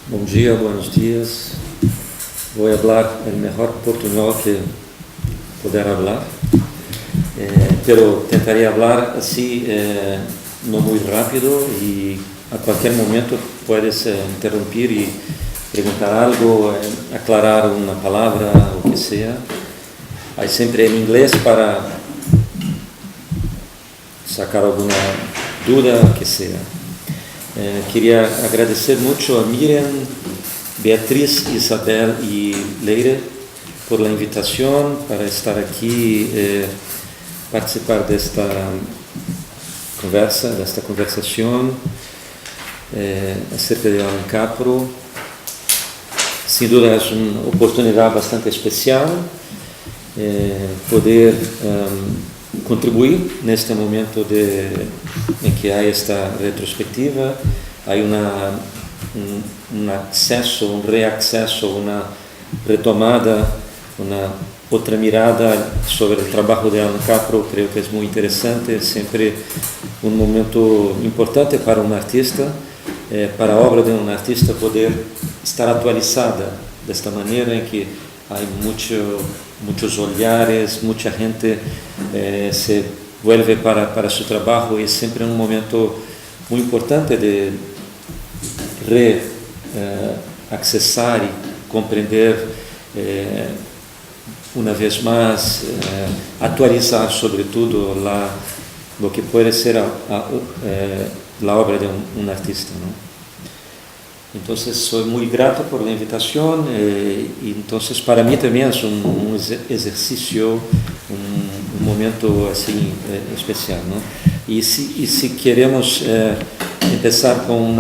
Bom dia, buenos días. Voy a hablar el mejor portuñol que poder hablar, pero tentaré hablar así, no muy rápido, y a cualquier momento puedes interrumpir y preguntar algo, aclarar una palabra, o que sea. Hay siempre en inglés para sacar alguna duda, o que sea. Queria agradecer muito a Miriam, Beatriz, Isabel e Leire por la invitação para estar aqui, participar desta conversação acerca de Allan Capro. Sem dúvida é uma oportunidade bastante especial poder contribuir neste momento em que há esta retrospectiva, há um acesso, um reaccesso, uma retomada, uma outra mirada sobre o trabalho de Allan Capro. Creio que é muito interessante, é sempre um momento importante para um artista, para a obra de um artista poder estar atualizada desta maneira em que há muitos olhares, muita gente se vuelve para seu trabalho, e é sempre um momento muito importante de reacessar e compreender uma vez mais, atualizar sobretudo o que pode ser a obra de um artista, não? Então, sou muito grato por a invitação, e então para mim também é um exercício, um momento assim especial, não? E se queremos começar com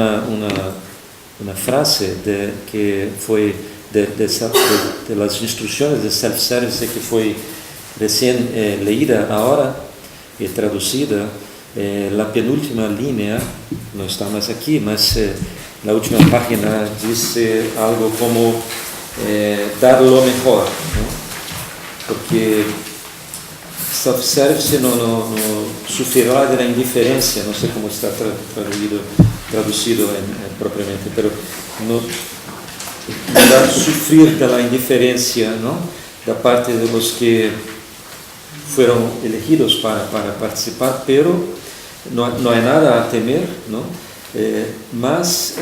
uma frase que foi das instruções de self-service que foi recém leída agora e traduzida, a penúltima linha não está mais aqui, mas na última página dice algo como dar lo mejor, ¿no? Porque self-service no sufrirá de la indiferencia, no sé cómo está traducido propiamente, pero no dar sufrir de la indiferencia, ¿no? Da parte de los que fueron elegidos para participar, pero no hay nada a temer, ¿no? Mas,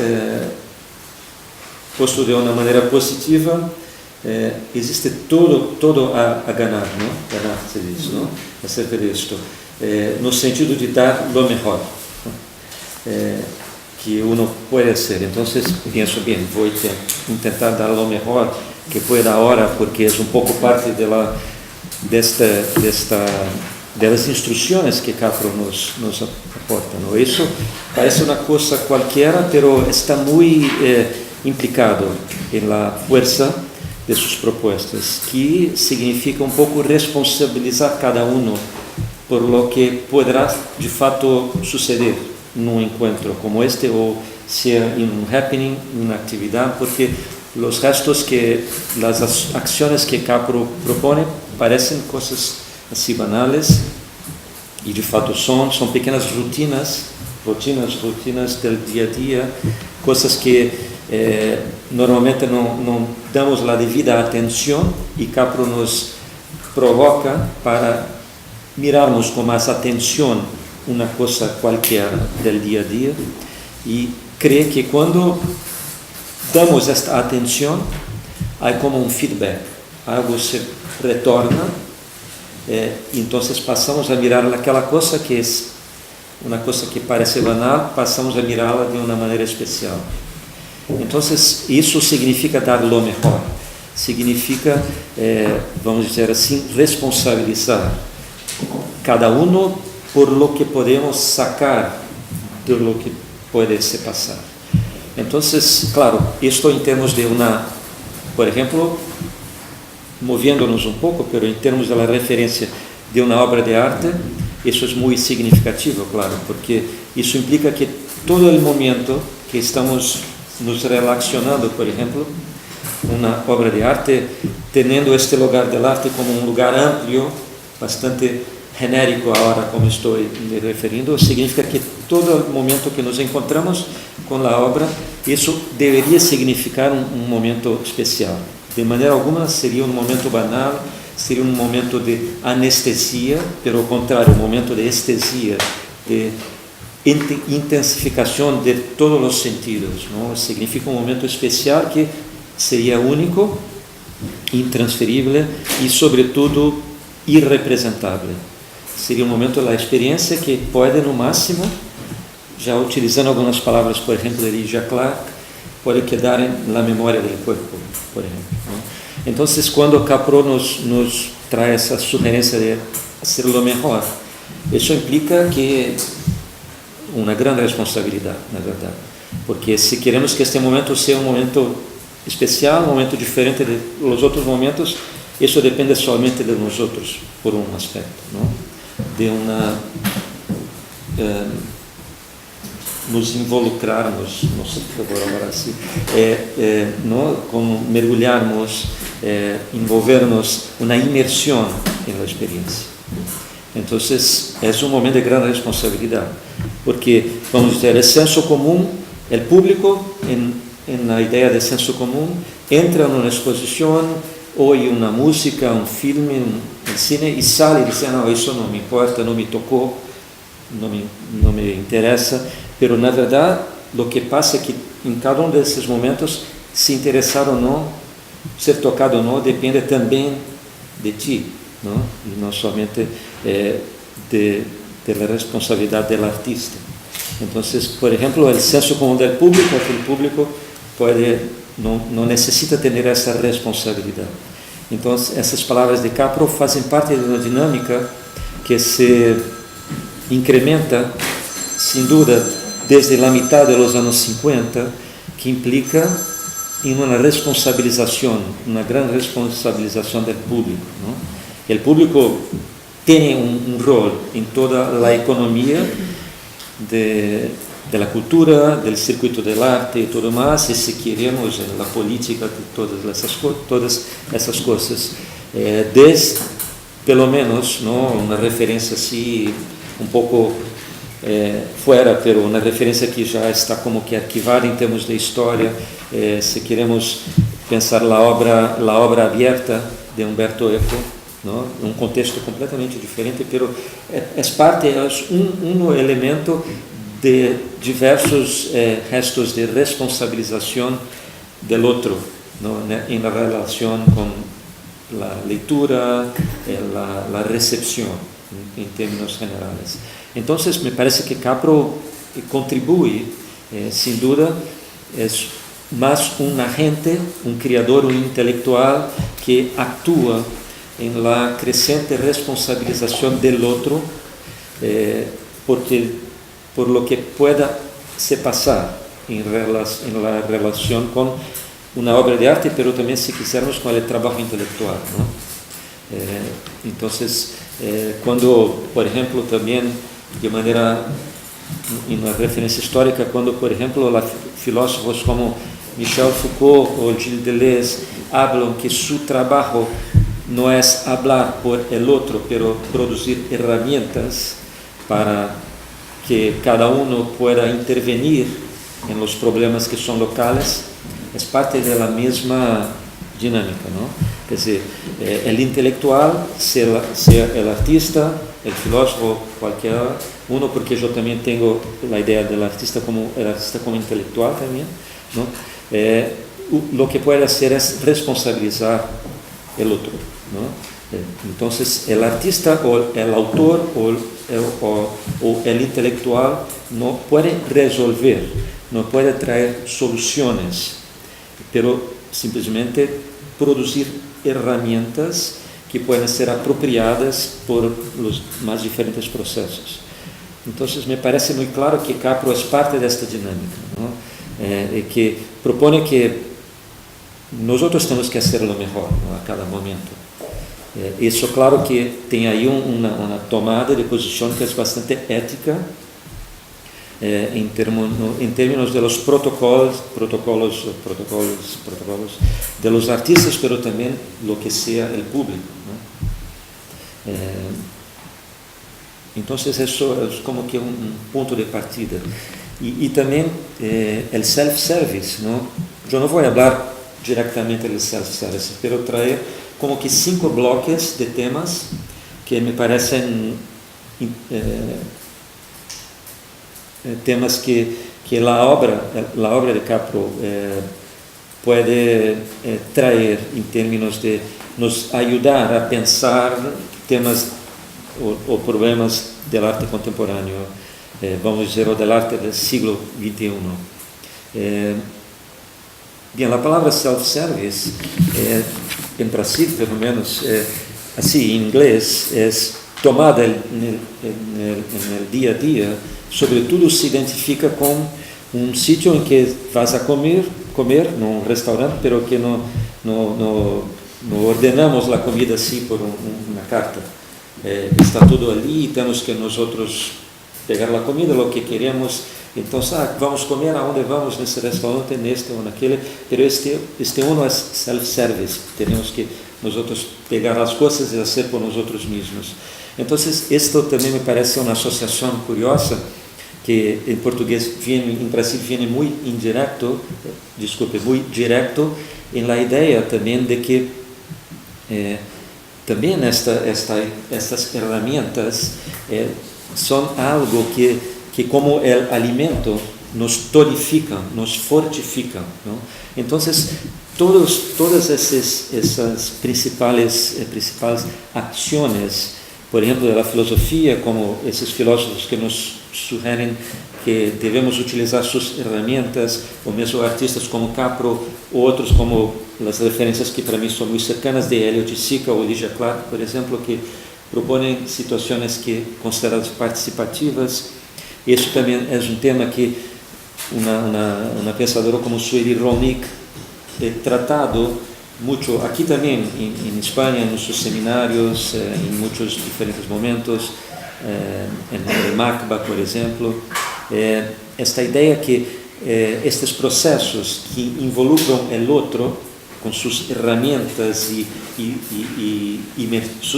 posto de uma maneira positiva, existe todo a ganhar, não? Ganhar, se diz, não? Acerca disto, no sentido de dar lo mejor, que uno pode ser. Então, penso bem, vou tentar dar lo mejor que pueda agora, porque é um pouco parte das instruções que Capro nos aporta, ¿no? Isso parece uma coisa qualquer, pero está muito implicado em la fuerza de suas propostas, que significa um pouco responsabilizar cada por lo que poderá de fato suceder num encontro como este, ou ser em happening, uma atividade, porque os restos as ações que Capro propõe parecem coisas assim banales, e de fato são pequenas rotinas do dia a dia, coisas que normalmente não damos a devida atenção, e Capro nos provoca para mirarmos com mais atenção uma coisa qualquer do dia a dia, e creio que quando damos esta atenção, há como um feedback, algo se retorna. Então passamos a mirar aquela coisa que é uma coisa que parece banal, passamos a mirá-la de uma maneira especial. Então isso significa dar lo mejor, significa, vamos dizer assim, responsabilizar cada por lo que podemos sacar de lo que pode se passar. Então, claro, isto em termos de por exemplo, moviendo-nos um pouco, pero em termos da referência de uma obra de arte, Isso é muito significativo, claro, porque isso implica que todo o momento que estamos nos relacionando, por exemplo, uma obra de arte, tendo este lugar del arte como um lugar amplio, bastante genérico agora, como estou me referindo, significa que todo momento que nos encontramos com a obra, isso deveria significar um momento especial. De maneira alguma seria um momento banal, seria um momento de anestesia, pelo contrário, um momento de estesia, de intensificação de todos os sentidos, não? Significa um momento especial que seria único, intransferível e, sobretudo, irrepresentável. Seria um momento da experiência que pode, no máximo, já utilizando algumas palavras, por exemplo, de Jacques Clark, pode quedar na memória do corpo, por exemplo, não? Então, quando Capro nos traz essa sugerência de ser o melhor, isso implica que uma grande responsabilidade, na verdade, porque se queremos que este momento seja um momento especial, um momento diferente dos outros momentos, isso depende somente de nós outros, por um aspecto, não? De nos involucrarmos, não sei se vou agora assim, não? Como mergulharmos, envolvermos uma imersão na experiência. Então, é um momento de grande responsabilidade, porque, vamos dizer, o senso comum, o público, na ideia de senso comum, entra numa exposição, ouve uma música, um filme, um cine, e sai e diz, não, isso não me importa, não me tocou, não me interessa, mas, na verdade, o que passa é que, em cada um desses momentos, se interessar ou não, ser tocado ou não, depende também de ti, não? E não somente da responsabilidade do artista. Então, por exemplo, o senso comum do público, aquele público não necessita ter essa responsabilidade. Então, essas palavras de Capro fazem parte de uma dinâmica que se incrementa, sem dúvida, desde a metade dos anos 50, que implica em uma responsabilização, uma grande responsabilização do público, não? O público tem um rol em toda a economia da cultura, do circuito do arte e tudo mais, e se queremos, na política de todas essas coisas, desde, pelo menos, não, uma referência assim, um pouco fora, mas uma referência que já está como que arquivada em termos de história, se queremos pensar a obra aberta de Umberto Eco, não? Um contexto completamente diferente, mas parte é um elemento de diversos gestos de responsabilização do outro, não? Em relação com a leitura, a recepção, em termos generais. Então, me parece que Capro contribui, sem dúvida, é mais um agente, um criador, um intelectual que atua em la crescente responsabilização do outro, por lo que pueda se passar em relação com uma obra de arte, mas também, se quisermos, com o trabalho intelectual, não? Então, quando, por exemplo, também de maneira, em uma referência histórica, quando, por exemplo, filósofos como Michel Foucault ou Gilles Deleuze falam que seu trabalho não é falar por el outro, pero produzir herramientas para que cada um pueda intervenir em los problemas que são locais, é parte da mesma dinâmica, não? Quer dizer, o intelectual, ser o artista, o filósofo, qualquer porque eu também tenho a ideia do artista como intelectual também, não? Lo que pode ser é responsabilizar o outro, não? Então, o artista, ou o autor, ou o intelectual não pode resolver, não pode trazer soluções, mas simplesmente produzir ferramentas que podem ser apropriadas por os mais diferentes processos. Então, me parece muito claro que Capro é parte desta dinâmica, não? Que propõe que nós temos que fazer o melhor, não? A cada momento. Isso, claro que tem aí uma tomada de posição que é bastante ética, em termos de los protocolos de los artistas, pero também lo que sea el público, ¿no? Entonces eso es como que un punto de partida. Y también el self-service, ¿no? Yo no voy a hablar directamente del self-service, pero traer como que 5 bloques de temas que me parecen temas que la obra de Capro puede traer en términos de nos ayudar a pensar temas o problemas del arte contemporáneo, vamos dizer, o del arte del siglo XXI. Bien, la palabra self-service, en Brasil, pelo menos, así, en inglés, es tomada en el día a día, sobre todo se identifica con un sitio en que vas a comer, no un restaurante, pero que no ordenamos la comida así por una carta. Está todo ali, temos que nosotros pegar la comida, lo que queremos. Entonces, vamos a comer aonde vamos, nesse restaurante, neste ou naquele, pero este uno es self-service, tenemos que nosotros pegar as coisas e fazer por nosotros mismos. Entonces, esto também me parece uma associação curiosa, que em português em Brasil viene muy directo, en la ideia também de que também estas herramientas são algo que como el alimento nos tonifican, nos fortifican, ¿no? Entonces, todas essas principais acciones, por ejemplo, de la filosofía, como esses filósofos que nos sugerem que devemos utilizar suas herramientas, ou mesmo artistas como Capro, ou outros como as referências que para mim são muito cercanas, de Elliot Sica ou Lygia Clark, por exemplo, que propõem situações que consideradas participativas. Isso também é um tema que uma pensadora como Sueli Ronik tratado muito aqui também em Espanha, nos seus seminários, em muitos diferentes momentos, em Macba, por exemplo, esta ideia que estes processos que involucram o outro com suas ferramentas e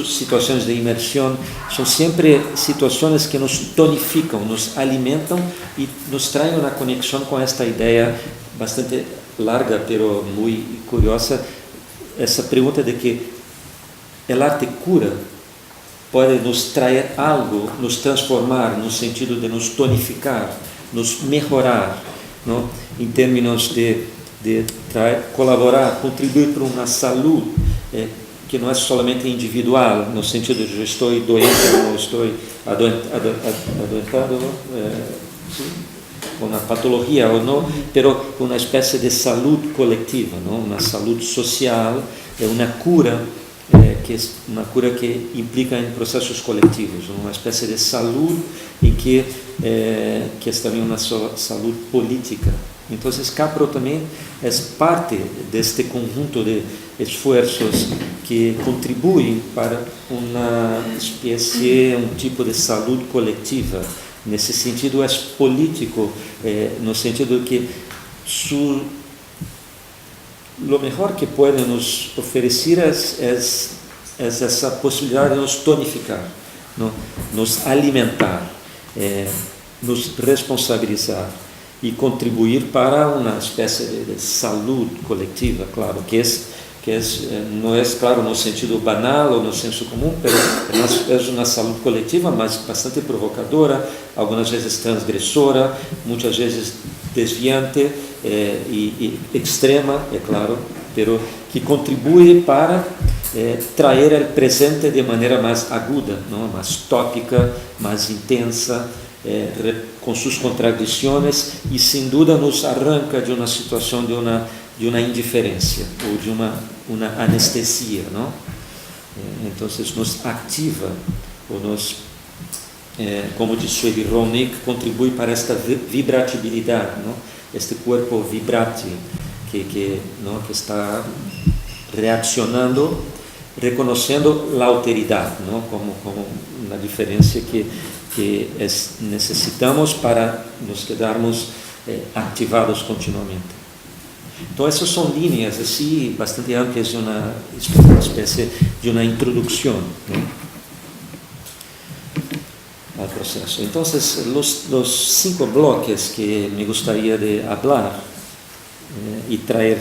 situações de imersão, são sempre situações que nos tonificam, nos alimentam e nos traem uma conexão com esta ideia bastante larga, pero muito curiosa, essa pergunta de que o arte cura, pode nos trazer algo, nos transformar no sentido de nos tonificar, nos melhorar, não? Em termos de colaborar, contribuir para uma saúde que não é somente individual, no sentido de eu estou doente ou estou adoentado, com uma patologia ou não, mas uma espécie de saúde coletiva, não? Uma saúde social, uma cura, que é uma cura que implica em processos coletivos, uma espécie de saúde em que é também uma saúde política. Então, Capro também é parte deste conjunto de esforços que contribuem para uma espécie, tipo de saúde coletiva. Nesse sentido, é político, no sentido que lo melhor que pode nos oferecer é essa possibilidade de nos tonificar, não? Nos alimentar, nos responsabilizar e contribuir para uma espécie de saúde coletiva, claro, que não é, claro, no sentido banal ou no senso comum, mas é uma saúde coletiva, mas bastante provocadora, algumas vezes transgressora, muitas vezes desviante e extrema, é claro, pero que contribui para trazer o presente de maneira mais aguda, não? Mais tópica, mais intensa, com suas contradições e sem dúvida nos arranca de uma situação de uma indiferença ou de uma anestesia, não? Então nos ativa ou nos, como diz Sueli Ronik, contribui para esta vibratibilidade, não? Este corpo vibrante que está reaccionando reconociendo la alteridad, ¿no? como una diferencia que necesitamos para nos quedarmos activados continuamente. Então, essas são linhas assim, bastante amplias de uma espécie de uma introdução, ¿no? al proceso. Entonces, los 5 bloques que me gustaría de hablar y traer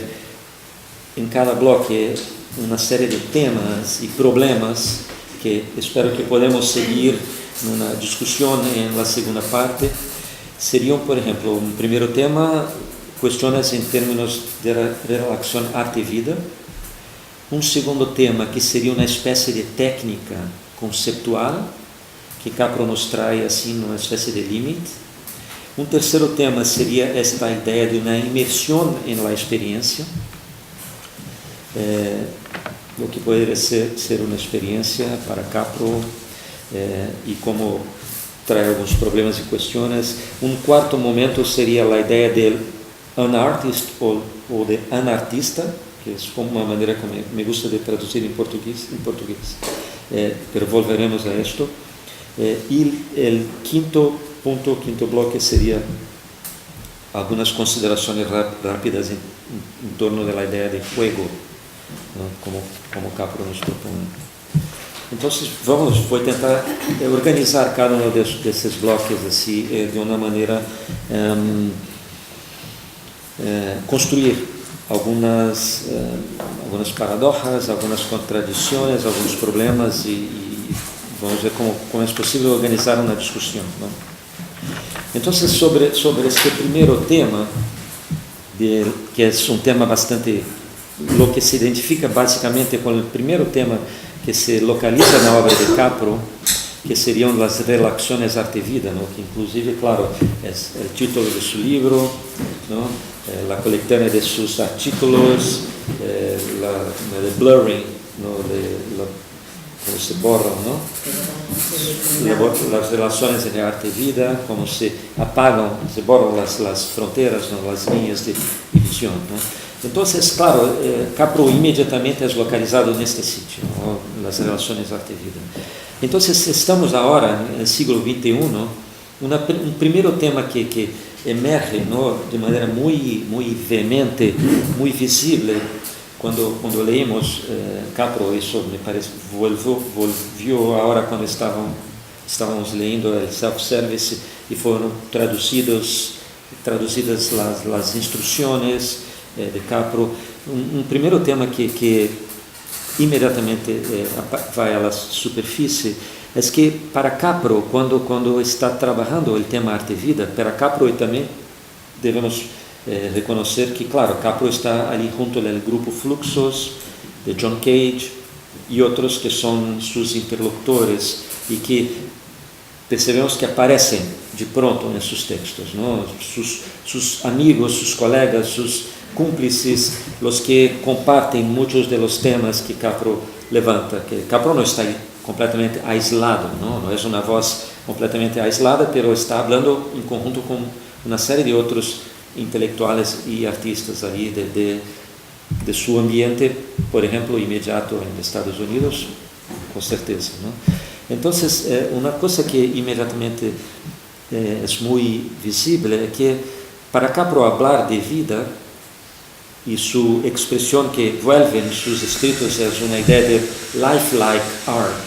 en cada bloque una serie de temas y problemas que espero que podamos seguir en una discusión en la segunda parte, serían, por ejemplo, un primer tema, cuestiones en términos de relación arte-vida. Un segundo tema que sería una especie de técnica conceptual que Capro nos trae assim numa espécie de limite. Um terceiro tema seria esta ideia de uma imersão em la experiência, o que poderia ser uma experiência para Capro, e como traz alguns problemas e questões. Um quarto momento seria a ideia de anartist ou de anartista, que é como uma maneira que me gusta de traduzir em português, pero volveremos a isto. E o quinto bloque seria algumas considerações rápidas em torno da ideia de juego, ¿no? como Capro nos propõe. Então, vou tentar organizar cada um desses bloques assim, de uma maneira construir algumas paradoxas, algumas contradições, alguns problemas e vamos ver como é possível organizar uma discussão, ¿no? Então, sobre este primeiro tema, que é um tema bastante, lo que se identifica basicamente com o primeiro tema que se localiza na obra de Capro, que seriam as relações arte-vida, ¿no? Que inclusive, claro, é o título de seu livro, ¿no? La coletânea de seus artículos, el blurring, ¿no? Como se borram, ¿no? Las relaciones entre arte y vida, como se apagan, se borran las fronteras, ¿no? Las líneas de división, ¿no? Entonces, claro, Capro inmediatamente es localizado en este sitio, ¿no? Las relaciones arte y vida. Entonces, estamos ahora en el siglo XXI, un primer tema que emerge, ¿no? De manera muy vehemente, muy visible. Quando leímos Capro, isso me parece volviu agora quando estávamos lendo o self-service e foram traduzidas as instruções de Capro. Um primeiro tema que imediatamente vai à superfície é que para Capro, quando está trabalhando o tema arte-vida, para Capro também devemos reconocer que, claro, Capro está ali junto ao grupo Fluxos, de John Cage e outros que são seus interlocutores e que percebemos que aparecem de pronto em seus textos, não? Seus amigos, seus colegas, seus cúmplices, os que compartem muitos dos temas que Capro levanta, que Capro não está completamente aislado, não é uma voz completamente aislada, mas está falando em conjunto com uma série de outros intelectuales e artistas ali de seu ambiente, por exemplo, imediato em Estados Unidos, com certeza, ¿no? Então, uma coisa que imediatamente é muito visível é que para Capro falar de vida e sua expressão que vuelve em seus escritos é uma ideia de lifelike art,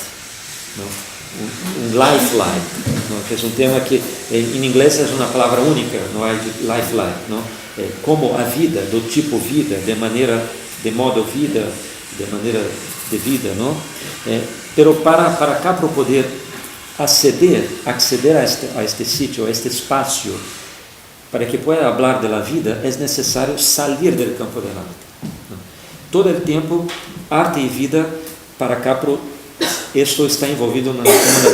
¿no? Um lifelike, ¿no? Que é um tema que em inglês é uma palavra única, não é de lifelike, não? Como a vida, do tipo vida, de modo vida, de maneira de vida, não? Pero para Capro poder acceder a este sítio, a este espaço, para que pueda falar da vida, é necessário sair do campo da arte, ¿no? Todo o tempo, arte e vida para Capro, isto está envolvido numa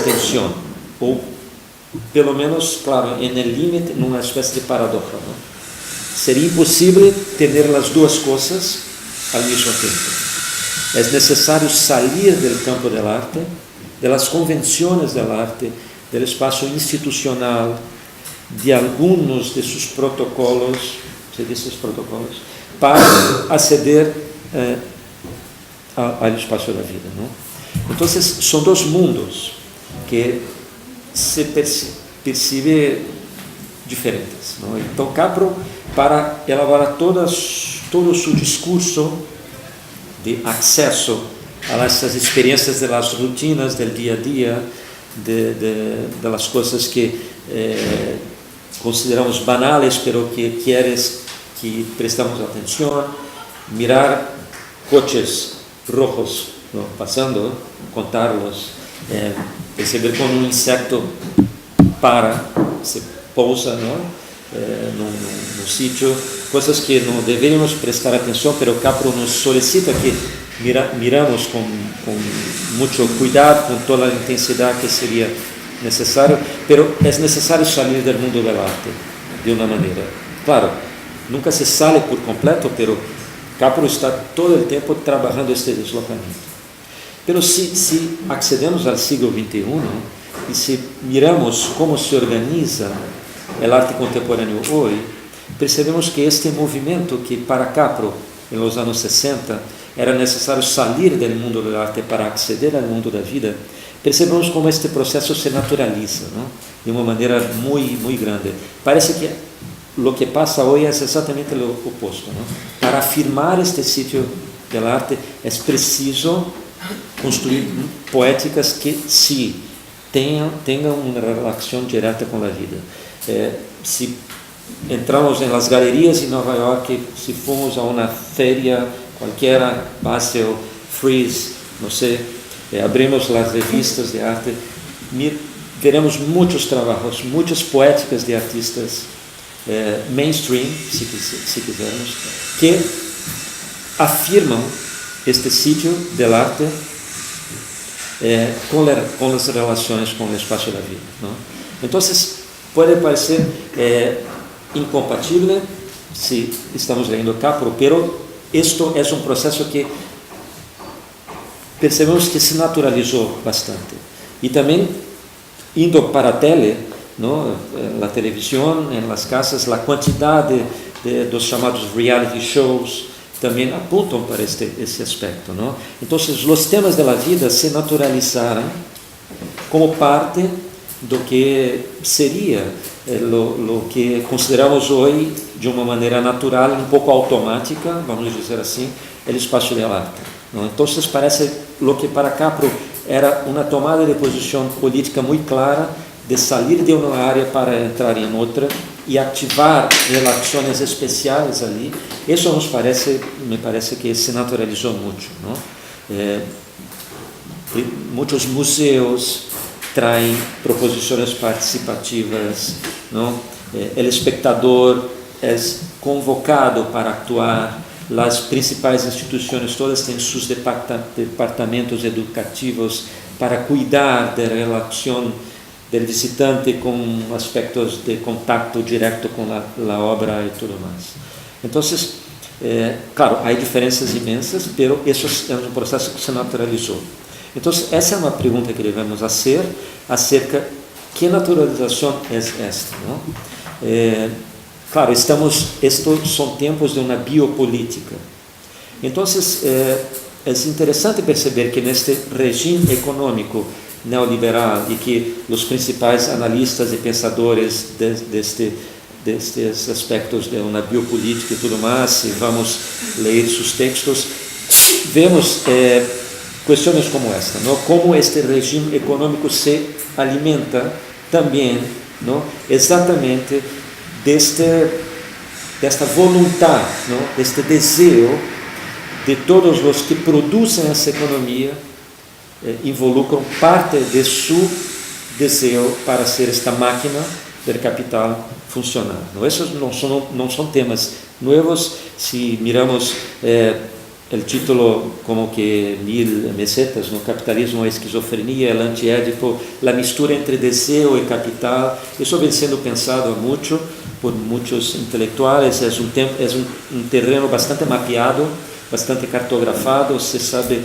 tensão, ou pelo menos, claro, em limite, numa espécie de paradoxa, não? Seria impossível ter as duas coisas ao mesmo tempo. É necessário sair do campo da arte, das convenções da arte, do espaço institucional, de alguns de seus protocolos, se diz protocolos, para aceder ao espaço da vida, não? Então, são dois mundos que se percebem diferentes, não? Então, Capro, para elaborar todo o seu discurso de acesso a essas experiências das rotinas do dia a dia, das coisas que consideramos banales, pero que queres que prestamos atenção, mirar coches rojos, ¿no?, passando, contá-los, perceber quando um insecto se pousa, ¿no?, no sítio, coisas que não deveríamos prestar atenção, pero Capro nos solicita que miramos com muito cuidado, com toda a intensidade que seria necessário, pero é necessário sair do mundo da arte de uma maneira. Claro, nunca se sale por completo, pero Capro está todo o tempo trabalhando este deslocamento. Pero se accedemos ao século XXI e se miramos como se organiza a arte contemporânea hoje, percebemos que este movimento que para Capro, em los anos 60, era necessário sair do mundo da arte para acceder ao mundo da vida, percebemos como este processo se naturaliza, ¿no?, de uma maneira muito grande. Parece que o que passa hoje é exatamente o oposto, ¿no? Para afirmar este sítio da arte é preciso construir poéticas que tenham uma relação direta com a vida. Se entramos em las galerias em Nova York, se formos a uma feria qualquer, Basel, Frieze, não sei, abrimos as revistas de arte, veremos muitos trabalhos, muitas poéticas de artistas mainstream, se quisermos, que afirmam este sítio da arte com as relações com o espaço da vida, não? Então, pode parecer incompatível se estamos lendo Capro, pero isto é um processo que percebemos que se naturalizou bastante. E também, indo para a tele, ¿no?, na televisão, em las casas, a quantidade dos chamados reality shows também apontam para esse aspecto, não? Então, os temas da vida se naturalizaram como parte do que seria o que consideramos hoje de uma maneira natural, um pouco automática, vamos dizer assim, o espaço da arte, não? Então, parece o que para Capro era uma tomada de posição política muito clara, de sair de uma área para entrar em outra e ativar relações especiais ali. Isso me parece que se naturalizou muito, não? Muitos museus traem proposições participativas, não? O espectador é convocado para atuar. As principais instituições todas têm seus departamentos educativos para cuidar da relação do visitante com aspectos de contato direto com a obra e tudo mais. Então, claro, há diferenças imensas, mas isso é um processo que se naturalizou. Então, essa é uma pergunta que devemos fazer acerca de que naturalização é esta, não? Claro, estes são tempos de uma biopolítica. Então, é interessante perceber que neste regime econômico neoliberal e que os principais analistas e pensadores destes aspectos de uma biopolítica e tudo mais, se vamos ler seus textos, vemos questões como esta, não? Como este regime econômico se alimenta também, não? Exatamente desta vontade, não? Deste desejo de todos os que produzem essa economia, involucram parte de seu desejo para ser esta máquina do capital funcionar. Não, esses não são temas novos. Se miramos o título como que 1000 mesetas, no capitalismo, a esquizofrenia, o antiédipo, a mistura entre desejo e capital, isso vem sendo pensado há muito por muitos intelectuais. É um terreno bastante mapeado, bastante cartografado. Se sabe,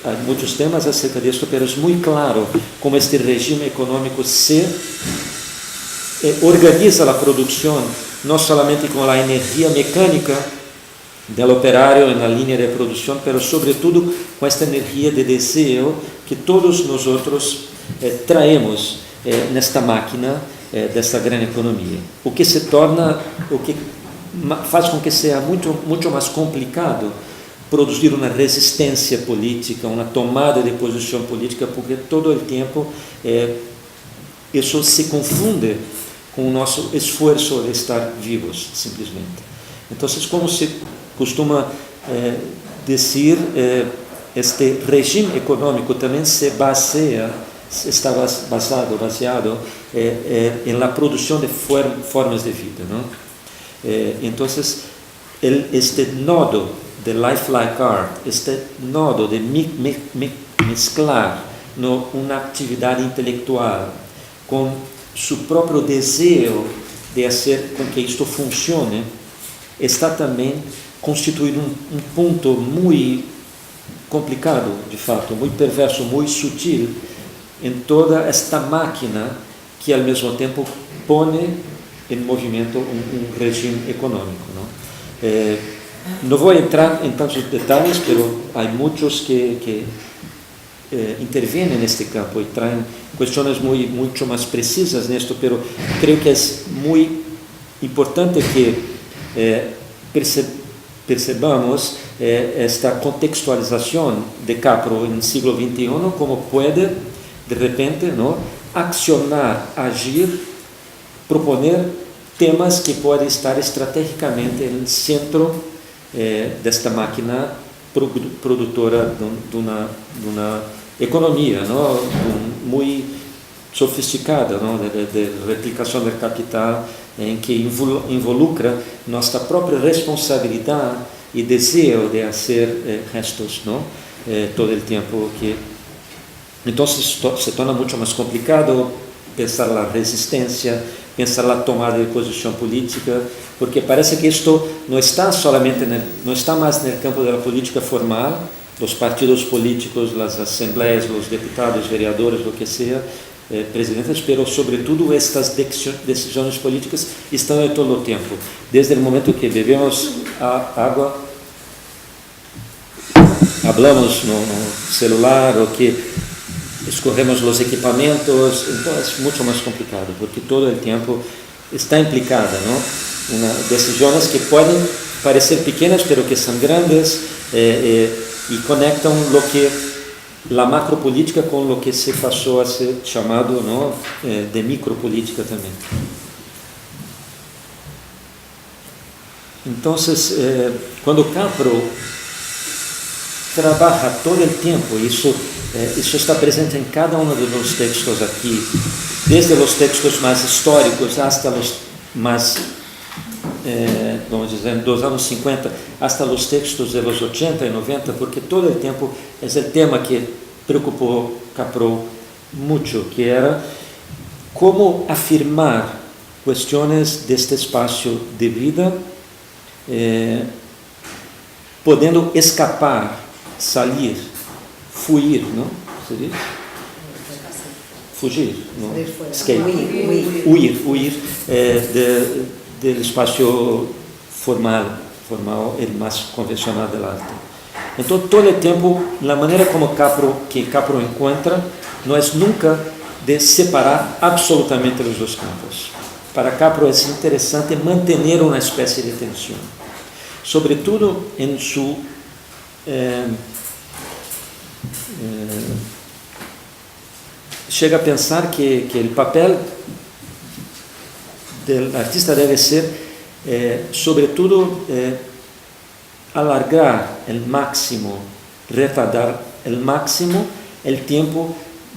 há muitos temas acerca disso, mas é muito claro como este regime econômico se organiza a produção, não somente com a energia mecânica del operário na linha de produção, mas sobretudo com esta energia de desejo que todos nós traemos nesta máquina desta grande economia. O que se torna, o que faz com que seja muito mais complicado produzir uma resistência política, uma tomada de posição política, porque todo o tempo isso se confunde com o nosso esforço de estar vivos, simplesmente. Então, como se costuma dizer, este regime econômico também está baseado na produção de formas de vida, não? Então, este nodo de Life Like Art, este nodo de mesclar uma atividade intelectual com seu próprio desejo de fazer com que isto funcione, está também constituindo um ponto muito complicado, de fato, muito perverso, muito sutil, em toda esta máquina que, ao mesmo tempo, põe em movimento um regime econômico, não? Não vou entrar em tantos detalhes, mas há muitos que intervêm neste campo e trazem questões muito mais precisas nisto, mas creio que é muito importante que percebamos esta contextualização de Capro no século XXI, como pode, de repente, não, accionar, agir, proponer temas que podem estar estrategicamente no centro desta máquina produtora de uma economia, não, muito sofisticada, não, de replicação do capital, em que involucra nossa própria responsabilidade e desejo de fazer gestos, não, todo o tempo que então se torna muito mais complicado pensar na resistência, pensar na tomada de posição política, porque parece que isto não está mais no campo da política formal, dos partidos políticos, das assembleias, dos deputados, vereadores, o que seja, presidentes, mas sobretudo estas decisões políticas estão em todo o tempo, desde o momento que bebemos água, falamos no celular, ou que escorremos os equipamentos, então é muito mais complicado, porque todo o tempo está implicada, não? Decisões que podem parecer pequenas, mas que são grandes e conectam o que a macropolítica com o que se passou a ser chamado, não, de micropolítica também. Então, quando Capro trabalha todo o tempo, isso está presente em cada um dos textos aqui, desde os textos mais históricos hasta os mais, vamos dizer, dos anos 50, hasta os textos dos 80 e 90, porque todo o tempo é o tema que preocupou Capro muito, que era como afirmar questões deste espaço de vida, podendo escapar, sair, fugir, não? Se diz? Fugir, não? Escape. Huir do espaço formal e mais convencional da arte. Então, todo o tempo, a maneira como Capro encontra, não é nunca de separar absolutamente os dois campos. Para Capro é interessante manter uma espécie de tensão, sobretudo em sua chega a pensar que o papel do artista deve ser, sobretudo, alargar o máximo, retardar o máximo o tempo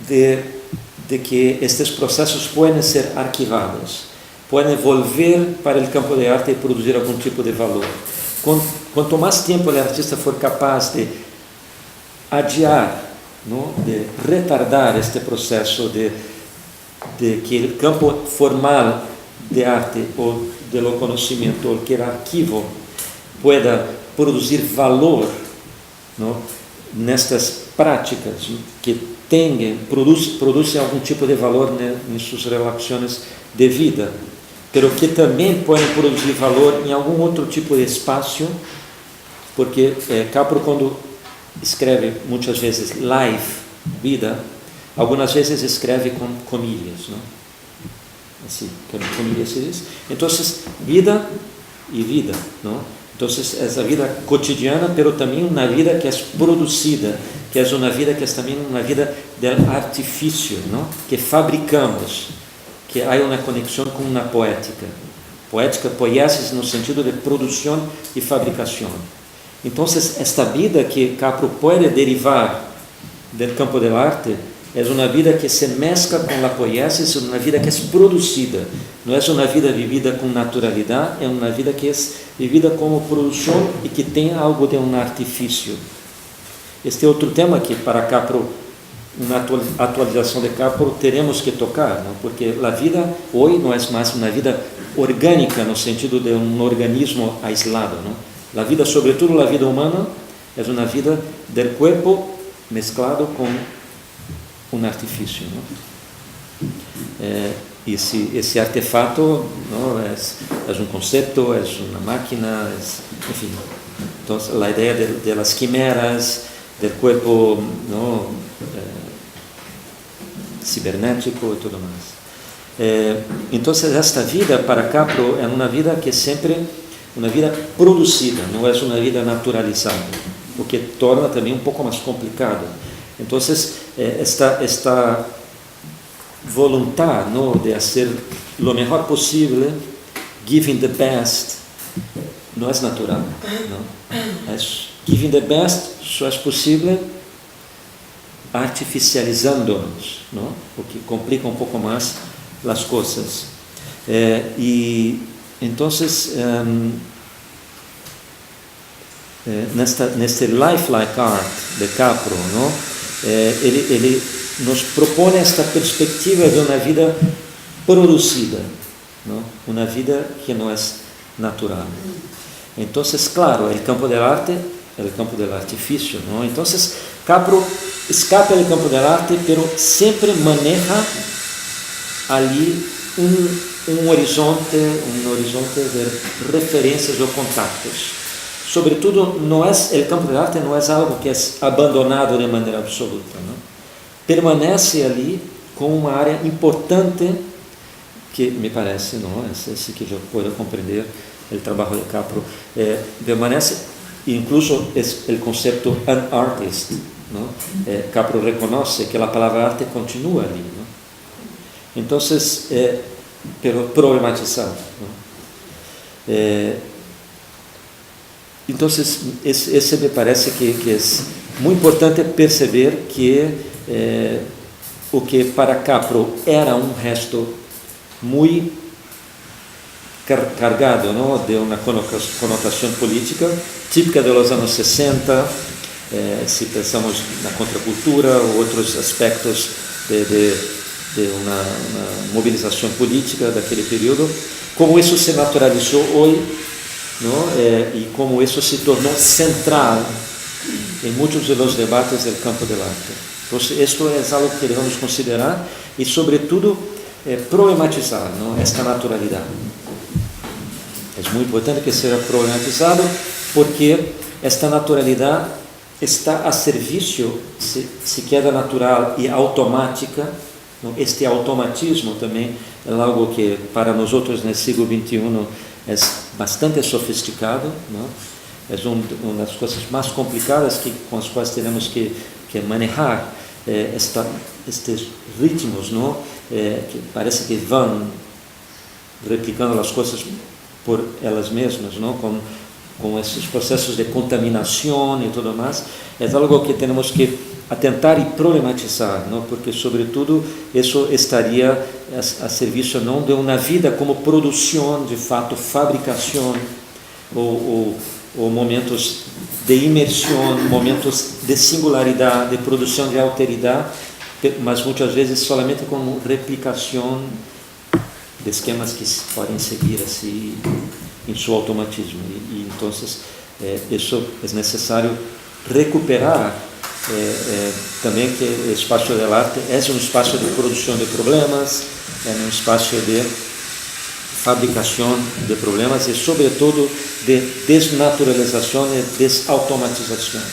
de que estes processos podem ser arquivados, podem volver para o campo de arte e produzir algum tipo de valor. Quanto mais tempo o artista for capaz de adiar, não, de retardar este processo de que o campo formal de arte ou do conhecimento, ou que o arquivo pueda produzir valor, não, nestas práticas que produzem algum tipo de valor em suas relações de vida, mas que também podem produzir valor em algum outro tipo de espaço porque Capro, quando escreve muitas vezes life, vida, algumas vezes escreve com comillas, não? Assim, com comillas se diz. Então, vida e vida, não? Então, essa vida cotidiana, mas também uma vida que é produzida, que é uma vida que é também uma vida del artifício, não? Que fabricamos, que há uma conexão com uma poética. Poética, poiesis, no sentido de produção e fabricação. Então, esta vida que Capro pode derivar do campo do arte é uma vida que se mescla com a poiesis, uma vida que é produzida. Não é uma vida vivida com naturalidade, é uma vida que é vivida como produção e que tem algo de um artifício. Este é outro tema que para Capro, uma atualização de Capro, teremos que tocar, não? Porque a vida hoje não é mais uma vida orgânica no sentido de um organismo aislado, não? A vida, sobretudo a vida humana, é uma vida do corpo mesclado com um artifício, não? Esse artefato, não, é um conceito, é uma máquina, enfim. Então, a ideia de las quimeras, do corpo, não, cibernético e tudo mais. Então, esta vida para Capro é uma vida que sempre uma vida produzida, não é uma vida naturalizada, o que torna também um pouco mais complicado. Então, esta vontade, não, de fazer o melhor possível, giving the best, não é natural, não. Giving the best só é possível artificializando-nos, não? O que complica um pouco mais as coisas. Então, neste lifelike art de Capro, não? Ele nos propõe esta perspectiva de uma vida produzida, não? Uma vida que não é natural. Então, claro, o campo do arte é o campo do artifício, não? Então, Capro escapa do campo do arte, mas sempre maneja ali um horizonte de referências ou contactos. Sobretudo, o campo de arte não é algo que é abandonado de maneira absoluta, não? Permanece ali com uma área importante que me parece, não? Esse que eu posso compreender o trabalho de Capro. Permanece, incluso o conceito an artist, não? Capro reconhece que a palavra arte continua ali, não? Então, pero problematizado, não? Então, esse me parece que é muito importante perceber que o que para Capro era um gesto muito cargado, não, de uma conotação política típica dos anos 60, se pensamos na contracultura ou outros aspectos de uma mobilização política daquele período, como isso se naturalizou hoje, não? E como isso se tornou central em muitos dos debates do campo do arte. Então, isto é algo que devemos considerar e, sobretudo, problematizar, não? Esta naturalidade. É muito importante que seja problematizado, porque esta naturalidade está a serviço, se queda natural e automática. Este automatismo também é algo que para nós outros no século XXI é bastante sofisticado, não? É uma das coisas mais complicadas com as quais temos que manejar estes ritmos, não? Que parece que vão replicando as coisas por elas mesmas, não? Com esses processos de contaminação e tudo mais. É algo que temos que atentar e problematizar, não? Porque, sobretudo, isso estaria a serviço não de uma vida como produção, de fato, fabricação, ou momentos de imersão, momentos de singularidade, de produção de alteridade, mas muitas vezes solamente como replicação de esquemas que podem seguir assim em seu automatismo. E então, isso é necessário recuperar. Também que o espaço do arte é um espaço de produção de problemas, é um espaço de fabricación de problemas y sobre todo de desnaturalización y desautomatización.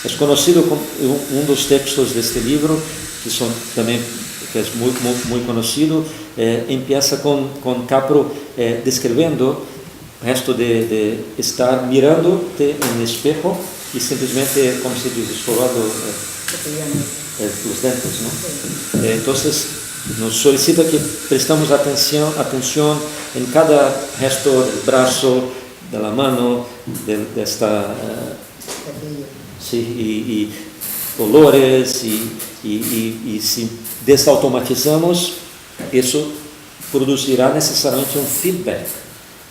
Es conocido como un dos textos de este libro, que son también, que es muy conocido, empieza con Capro describiendo esto de estar mirándote en el espejo y simplemente, como se dice, escovando los dentes, ¿no? Entonces, nos solicita que prestamos atención en cada gesto del brazo, de la mano, de esta, sí, y olores, y si desautomatizamos, eso producirá necesariamente un feedback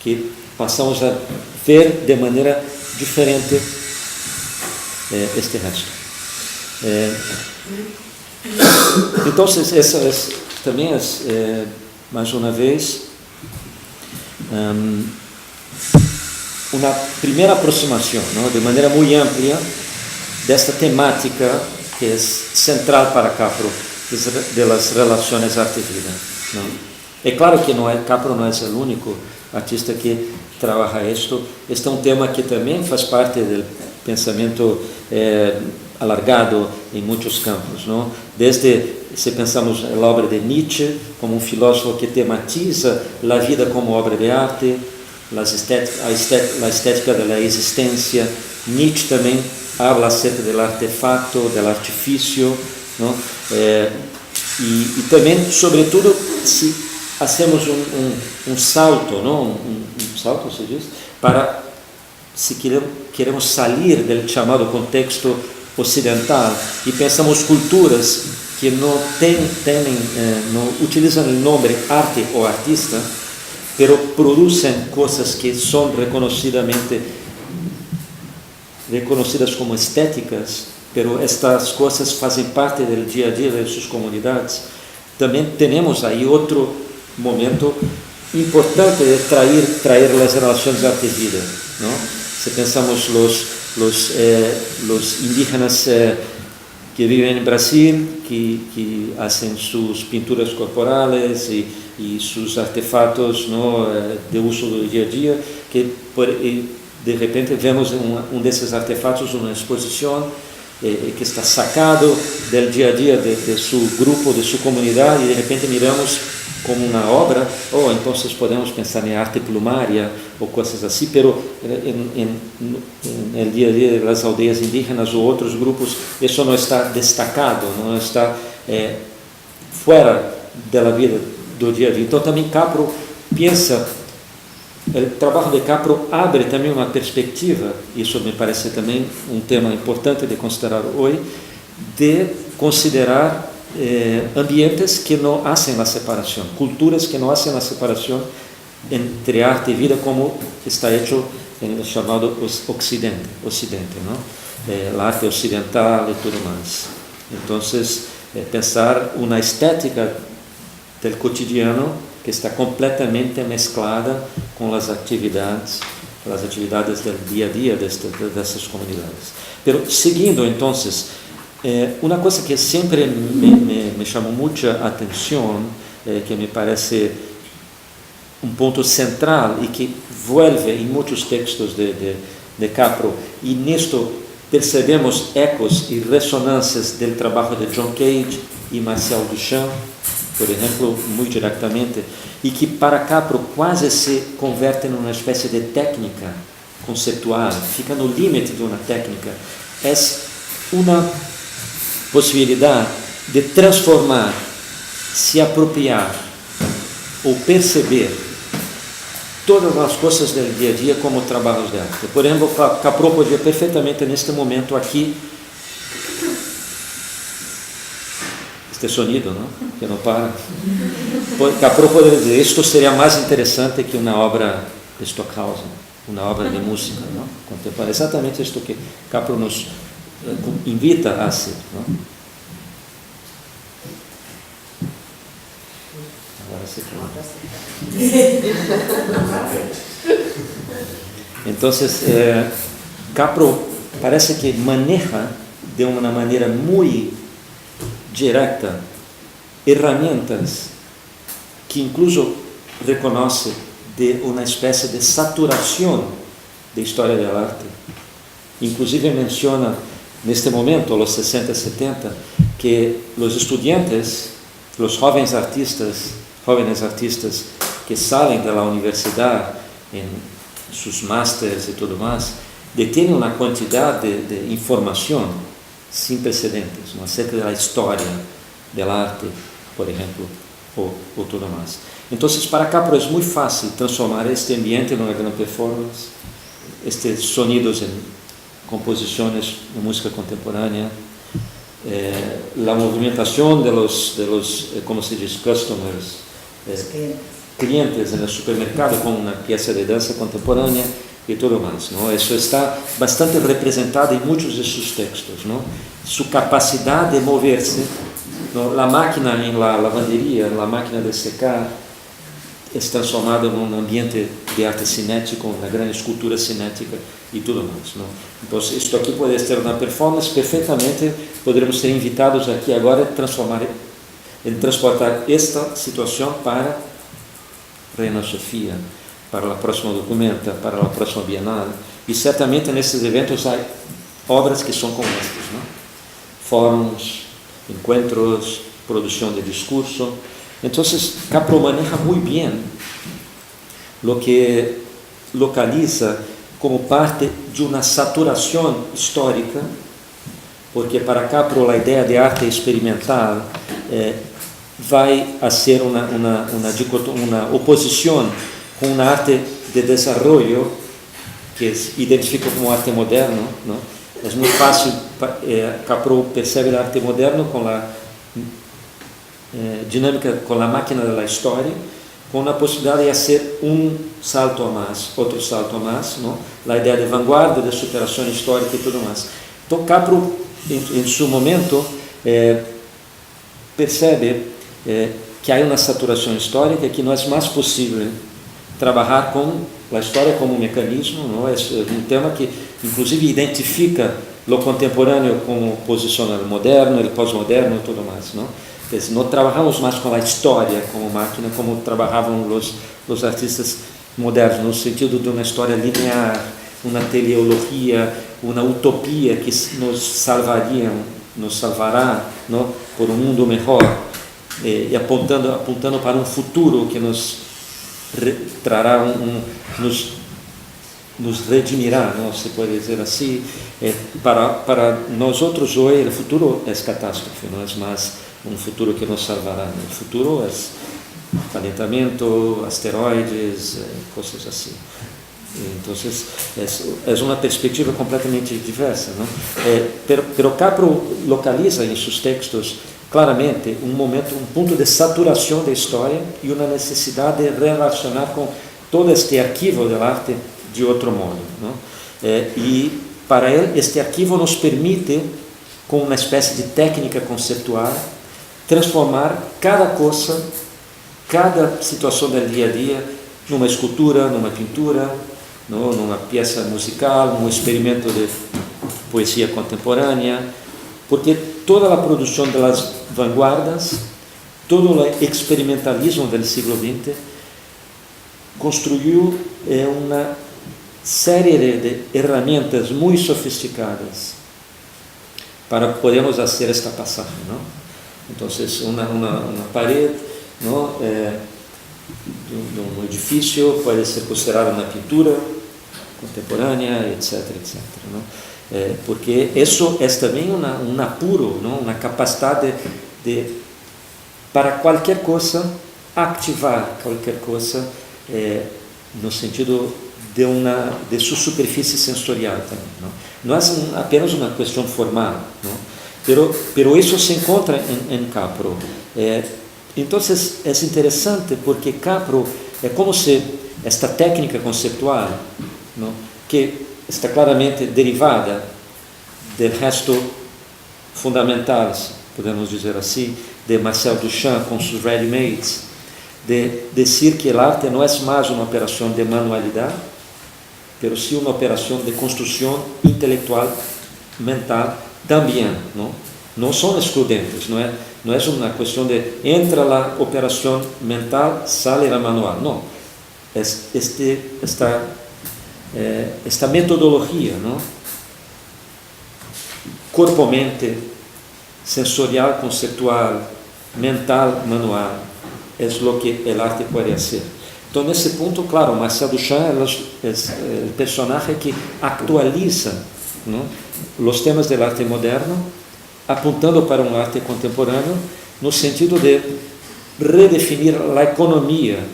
que passamos a ver de maneira diferente este gesto. Então, essa também é, mais uma vez, uma primeira aproximação, não? De maneira muito ampla, desta temática que é central para Capro, das relações arte-vida. É claro que Capro não é o único artista que trabalha isto. Este é um tema que também faz parte do pensamento alargado em muitos campos, não? Desde, se pensamos na obra de Nietzsche, como um filósofo que tematiza a vida como obra de arte, a estética da existência. Nietzsche também habla acerca do artefato, do artifício, não? E também, sobretudo, se hacemos um salto, não? Um salto, se diz, para, se queremos sair do chamado contexto ocidental e pensamos culturas que não utilizam o nome arte ou artista, pero produzem coisas que são reconhecidas como estéticas, pero estas coisas fazem parte do dia a dia de suas comunidades. Também temos aí outro momento importante de trazer as relações arte-vida, não? Se pensamos los indígenas que vivem no Brasil, que fazem suas pinturas corporales e seus artefatos, não, de uso do dia a dia, que de repente vemos um desses artefatos numa exposição que está sacado do dia a dia de seu grupo, de sua comunidade, e de repente miramos como uma obra, ou então podemos pensar em arte plumária ou coisas assim, pero no dia a dia das aldeias indígenas ou outros grupos, isso não está destacado, não está fora da vida do dia a dia. Então também Capro pensa, o trabalho de Capro abre também uma perspectiva, isso me parece também um tema importante de considerar hoje, de considerar ambientes que não fazem a separação, culturas que não fazem a separação entre arte e vida, como está hecho no chamado Ocidente, não? A arte ocidental e tudo mais. Então, pensar uma estética do cotidiano que está completamente mesclada com as atividades do dia a dia dessas comunidades. Pero seguindo, então, uma coisa que sempre me chamou muita atenção, que me parece um ponto central e que vuelve em muitos textos de Capro, e nisto percebemos ecos e ressonâncias do trabalho de John Cage e Marcel Duchamp, por exemplo, muito diretamente, e que para Capro quase se converte numa espécie de técnica conceitual, fica no limite de uma técnica. É uma possibilidade de transformar, se apropriar ou perceber todas as coisas do dia a dia como trabalhos de arte. Por exemplo, Capro podia perfeitamente neste momento aqui, este sonido, não? Que não para, Capro poderia dizer, isto seria mais interessante que uma obra de Stockhausen, uma obra de música, não? Contemporânea. Exatamente isto que Capro nos invita a ser, não? Agora se Então, Capro parece que maneja de uma maneira muito direta ferramentas que incluso reconoce de uma espécie de saturação da história da arte. Inclusive menciona neste momento, los 60 70, que os estudiantes, os jovens artistas que salen da universidade em seus másteres e tudo mais, detêm uma quantidade de informação sem precedentes, não, acerca da história da arte, por exemplo, ou tudo mais. Então, para Capro é muito fácil transformar este ambiente em uma grande performance, estes sonidos em composições de música contemporânea, a movimentação de los, como se diz, customers, clientes no supermercado com uma peça de dança contemporânea e tudo mais, não? Isso está bastante representado em muitos de seus textos, não? Sua capacidade de mover-se, a máquina em la lavanderia, a máquina de secar, é transformada em um ambiente de arte cinético, uma grande escultura cinética e tudo mais, não? Então, isto aqui pode ser uma performance perfeitamente, poderemos ser invitados aqui agora a transportar esta situação para Reina Sofia, para a próxima Documenta, para a próxima Bienal, e certamente nesses eventos há obras que são como estas, não? Fóruns, encontros, produção de discurso. Então, Capro maneja muito bem o que localiza como parte de uma saturação histórica, porque para Capro a ideia de arte experimental vai a ser uma oposição com uma arte de desenvolvimento que identifica como arte moderna, não? É muito fácil, Capro percebe a arte moderna com a dinâmica, com a máquina da história, com a possibilidade de fazer salto a mais, outro salto a mais, não? A ideia de vanguarda, de superação histórica e tudo mais. Então, Capro, em seu momento, percebe que há uma saturação histórica, que não é mais possível trabalhar com a história como um mecanismo, não? É um tema que, inclusive, identifica o contemporâneo como posição ao moderno, o pós-moderno e tudo mais, não? Não trabalhamos mais com a história como máquina, como trabalhavam os artistas modernos, no sentido de uma história linear, uma teleologia, uma utopia que nos salvará, não? Por um mundo melhor, e apontando para um futuro que nos trará nos redimirá, não se pode dizer assim. Para nós outros hoje, o futuro é catástrofe, não é mais um futuro que nos salvará. O futuro é calentamento, asteroides, coisas assim. Então, é uma perspectiva completamente diversa, não? Pero Capro localiza em seus textos claramente um ponto de saturação da história e uma necessidade de relacionar com todo este arquivo da arte de outro modo, não? E para ele este arquivo nos permite, com uma espécie de técnica conceptual, transformar cada coisa, cada situação do dia a dia, numa escultura, numa pintura, não? Numa peça musical, num experimento de poesia contemporânea, porque toda a produção das vanguardas, todo o experimentalismo do século XX construiu uma série de ferramentas muito sofisticadas para podermos fazer esta passagem, não? Então, uma parede, não? De um edifício pode ser considerada uma pintura contemporânea, etc, não? Porque isso é também um apuro, não? Uma capacidade de para qualquer coisa ativar qualquer coisa, no sentido de sua superfície sensorial também, não é apenas uma questão formal, não? Pero isso se encontra em Capro. Então é interessante porque Capro é como se esta técnica conceptual, não? Que está claramente derivada do resto fundamental, podemos dizer assim, de Marcel Duchamp com seus ready-mades, de dizer que a arte não é mais uma operação de manualidade, mas sim uma operação de construção intelectual, mental, também, não? não são excludentes, não é uma questão de entra a operação mental, sale a manual, não. Esta metodologia, não? Corpo-mente, sensorial, conceptual, mental, manual, é o que o arte pode fazer. Então, nesse ponto, claro, Marcel Duchamp é o personagem que atualiza, não, os temas do arte moderno, apontando para um arte contemporâneo, no sentido de redefinir a economia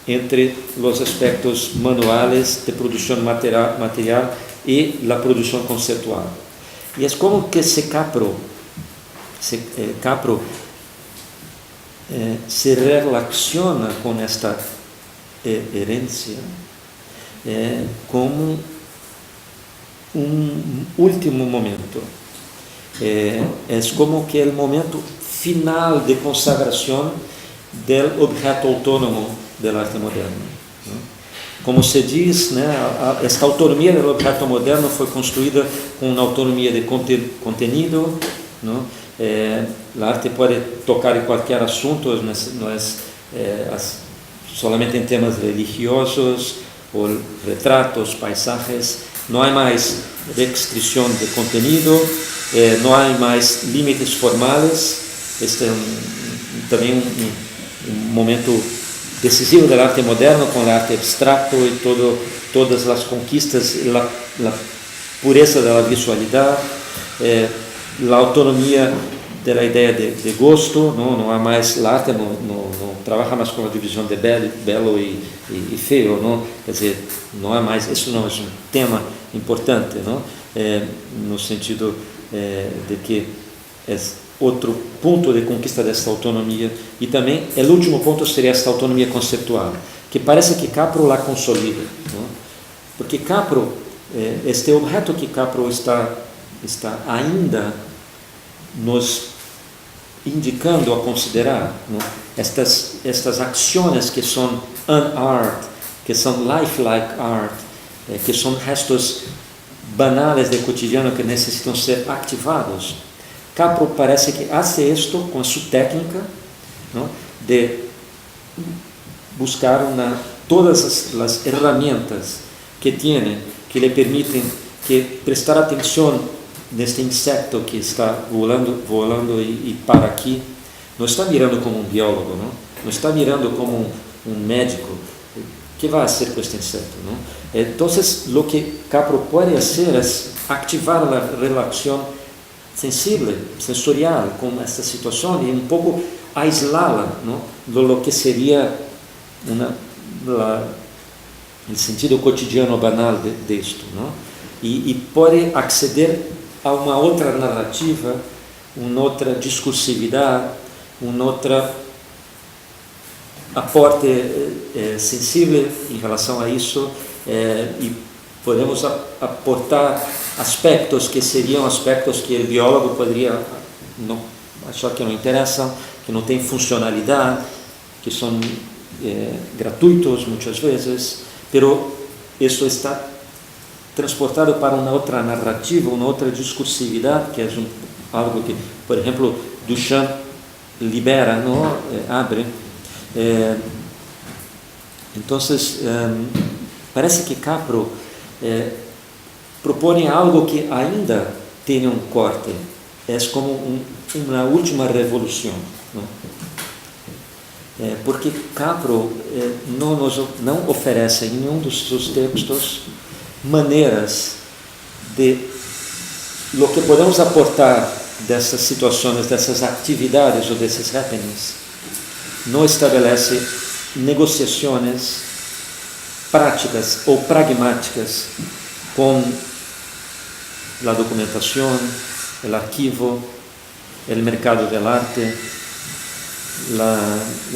entre os aspectos manuais de produção material e a produção conceptual. E é como que Capro se relaciona com esta herência como um último momento. É como que o momento final de consagração do objeto autônomo da arte moderna. Como se diz, né, esta autonomia do objeto moderno foi construída com uma autonomia de conteúdo, não? A arte pode tocar em qualquer assunto, não é solamente em temas religiosos, ou retratos, paisagens. Não há mais restrição de conteúdo, não há mais limites formais. Este é também um momento decisivo da arte moderna, com a arte abstracto e todas as conquistas, a pureza da visualidade, a autonomia da ideia de gosto, não há mais, a arte não trabalha mais com a divisão de belo e feio, não? Quer dizer, não há mais, isso não é um tema importante, não? No sentido de que é outro ponto de conquista dessa autonomia, e também o último ponto seria esta autonomia conceptual, que parece que Capro la consolida, não? Porque Capro, este objeto que Capro está ainda nos indicando a considerar, não? Estas ações que são un-art, que são lifelike art, que são restos banais do cotidiano que necessitam ser ativados. Capro parece que faz isto com a sua técnica, não? De buscar todas as ferramentas que tem, que lhe permitem prestar atenção neste insecto que está voando e para aqui. Não está mirando como um biólogo, não está mirando como um médico. Que vai fazer com este inseto, não? Então, o que Capro pode fazer é ativar a relação sensível, sensorial com esta situação e um pouco aislá-la, não? Do que seria o sentido cotidiano banal disto, não? E pode acceder a uma outra narrativa, uma outra discursividade, uma outra aporte sensível em relação a isso, e podemos aportar aspectos que seriam aspectos que o biólogo poderia achar que não interessam, que não têm funcionalidade, que são gratuitos muitas vezes, pero isso está transportado para uma outra narrativa, uma outra discursividade, que é algo que, por exemplo, Duchamp libera, não? Abre. Então, parece que Capro propõe algo que ainda tem um corte, é como uma última revolução, não? Porque Capro não oferece em nenhum dos seus textos maneiras de lo que podemos aportar dessas situações, dessas atividades ou desses happenings. Não estabelece negociações práticas ou pragmáticas com a documentação, o arquivo, o mercado del arte,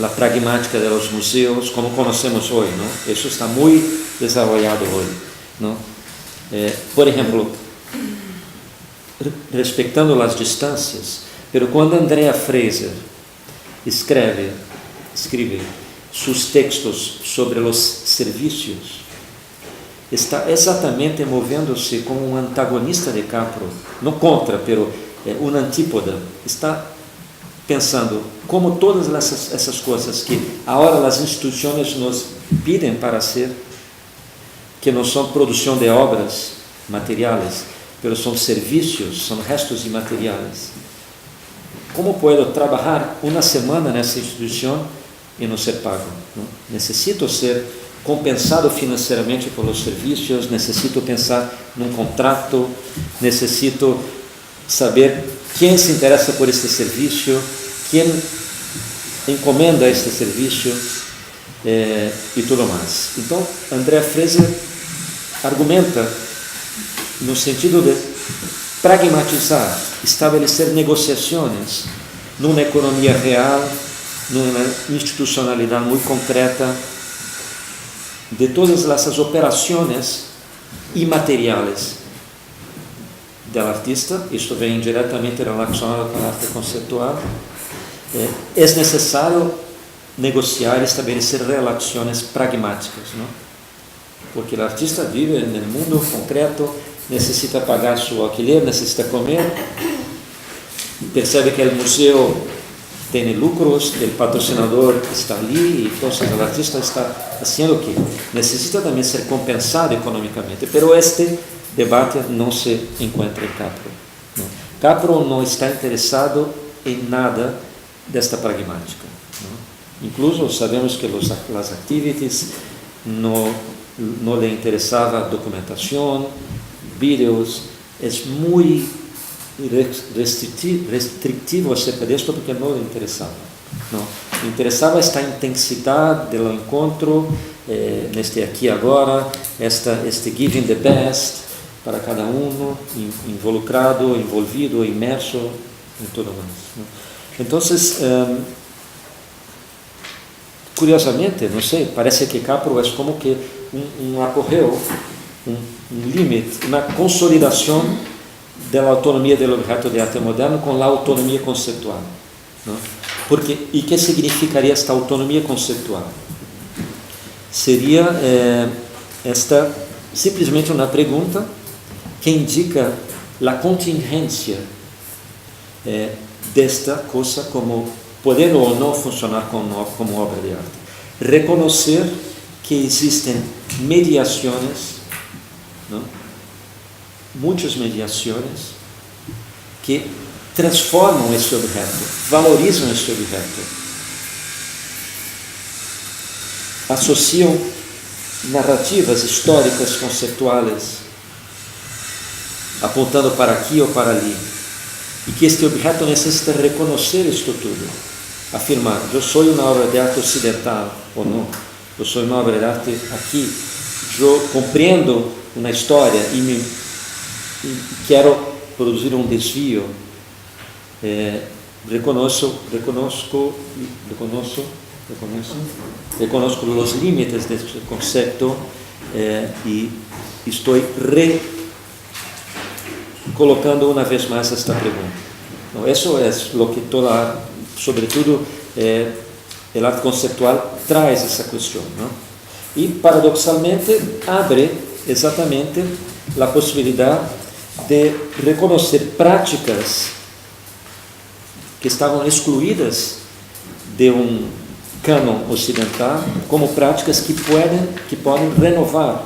a pragmática dos museus, como conhecemos hoje, não? Isso está muito desenvolvido hoje, não? Por exemplo, respeitando as distâncias, pero quando Andrea Fraser escreve seus textos sobre os serviços, está exatamente movendo-se como um antagonista de Capro, não contra, pero uma antípoda, está pensando como todas essas coisas que agora as instituições nos pedem para ser, que não são produção de obras materiais, mas são serviços, são restos imateriais. Como posso trabalhar uma semana nessa instituição e não ser pago? Não? Necessito ser compensado financeiramente pelos serviços, necessito pensar num contrato, necessito saber quem se interessa por este serviço, quem encomenda este serviço e tudo mais. Então, Andrea Frese argumenta no sentido de pragmatizar, estabelecer negociações numa economia real, numa institucionalidade muito concreta, de todas essas operações imateriais do artista. Isto vem diretamente relacionado com a arte conceitual. É necessário negociar, estabelecer relações pragmáticas, não? Porque o artista vive no mundo concreto, necessita pagar seu alquiler, necessita comer, percebe que o museu tem lucros, que o patrocinador está ali, então o artista está fazendo o quê? Necessita também ser compensado economicamente, mas este debate não se encontra em Capro. Não. Capro não está interessado em nada desta pragmática. Não. Incluso sabemos que as activities não lhe interessava documentação, vídeos, é muito restritivo acerca disto porque não lhe interessava. Não. Lhe interessava esta intensidade do encontro, neste aqui agora, este giving the best para cada um, involucrado, envolvido, imerso em tudo mais. Não. Então, curiosamente, não sei, parece que Capro é como que um acorreu, um limite, uma consolidação da autonomia do objeto de arte moderno com a autonomia conceitual. Não? Porque, e que significaria esta autonomia conceitual? Seria esta simplesmente uma pergunta que indica a contingência desta coisa como poder ou não funcionar como obra de arte. Reconhecer que existem mediações, não? Muitas mediações que transformam esse objeto, valorizam esse objeto, associam narrativas históricas, conceituais, apontando para aqui ou para ali, e que este objeto necessita reconhecer isto tudo, afirmar, eu sou uma obra de arte ocidental ou não, eu sou uma obra de arte aqui, eu compreendo uma história e quero produzir um desvio, reconozco os limites deste conceito e estou colocando uma vez mais esta pergunta. Então, isso é o que toda, sobretudo, a arte conceitual traz essa questão, não? E, paradoxalmente, abre exatamente a possibilidade de reconhecer práticas que estavam excluídas de um cânon ocidental como práticas que podem renovar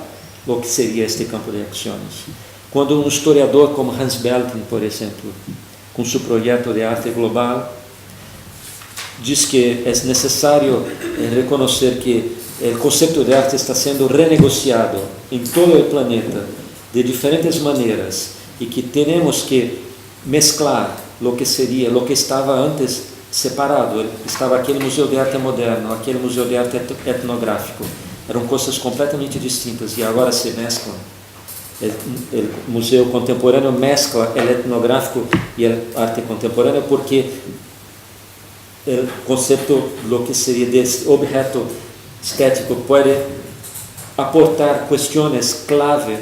o que seria este campo de ações. Quando um historiador como Hans Belting, por exemplo, com seu projeto de arte global, diz que é necessário reconhecer que o conceito de arte está sendo renegociado em todo o planeta de diferentes maneiras e que temos que mesclar o que seria, o que estava antes separado. Estava aquele museu de arte moderno, aquele museu de arte etnográfico. Eram coisas completamente distintas e agora se mesclam. O museu contemporâneo mescla o etnográfico e a arte contemporânea porque o conceito, o que seria desse objeto estético, pode aportar questões clave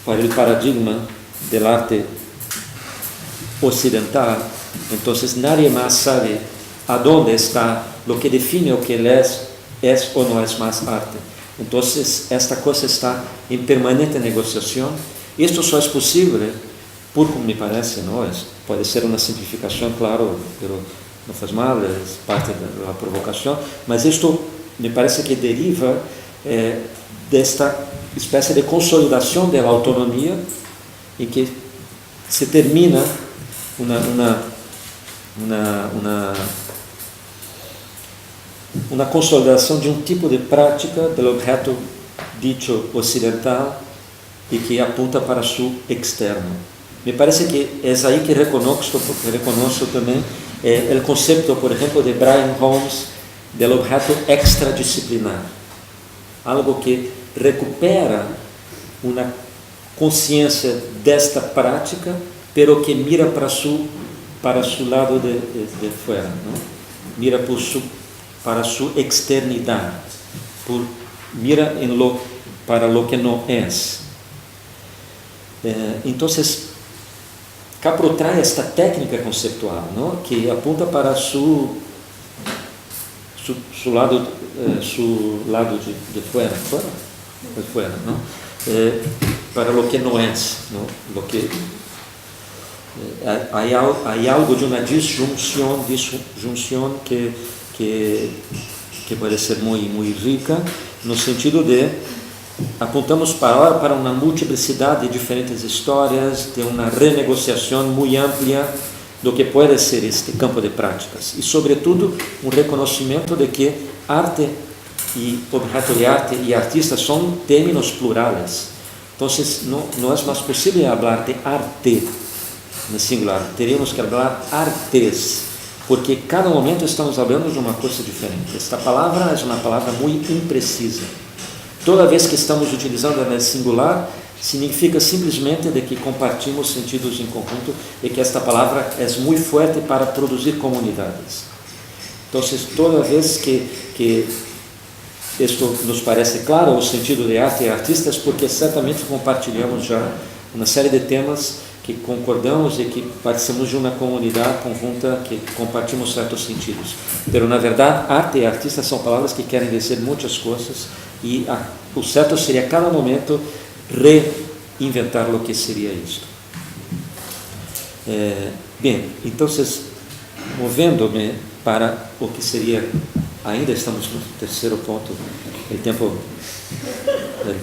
para o paradigma da arte ocidental. Então, nadie mais sabe aonde está o que define o que é ou não é mais arte. Então, esta coisa está em permanente negociação. Isto só é possível por como me parece, não, pode ser uma simplificação, claro, mas não faz mal, é parte da provocação, mas isto me parece que deriva desta espécie de consolidação da autonomia em que se termina uma consolidação de um tipo de prática do objeto dito ocidental e que apunta para o externo. Me parece que é aí que reconozco também o conceito, por exemplo, de Brian Holmes, do objeto extradisciplinar, algo que recupera uma consciência desta prática, pero que mira para su lado de fora, não? Mira para su externidade, mira para lo que não é. Então, Capro traz esta técnica conceptual, não? Que apunta para su lado de fora, não? Para lo que não é, não? Lo que há algo de uma disjunção que pode ser muito rica, no sentido de apontamos para uma multiplicidade de diferentes histórias, de uma renegociação muito ampla do que pode ser este campo de práticas e, sobretudo, um reconhecimento de que arte e objeto de arte e artista são términos plurais. Então, não é mais possível falar de arte no singular, teríamos que falar artes, porque cada momento estamos falando de uma coisa diferente. Esta palavra é uma palavra muito imprecisa. Toda vez que estamos utilizando ela singular, significa simplesmente de que compartimos sentidos em conjunto e que esta palavra é muito forte para produzir comunidades. Então, toda vez que isto nos parece claro, o sentido de arte e artistas, porque certamente compartilhamos já uma série de temas que concordamos e que participamos de uma comunidade conjunta que compartilhamos certos sentidos. Mas, na verdade, arte e artista são palavras que querem dizer muitas coisas e o certo seria, a cada momento, reinventar o que seria isto. Bem, então, movendo-me para o que seria, ainda estamos no terceiro ponto, o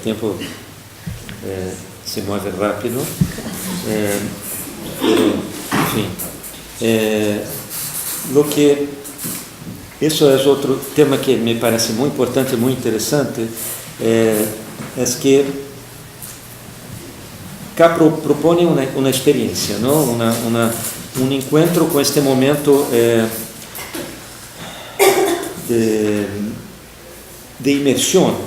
tempo se move rápido, enfim, isso é outro tema que me parece muito importante e muito interessante, é que Capro propõe uma experiência, não? Um encontro com este momento de imersão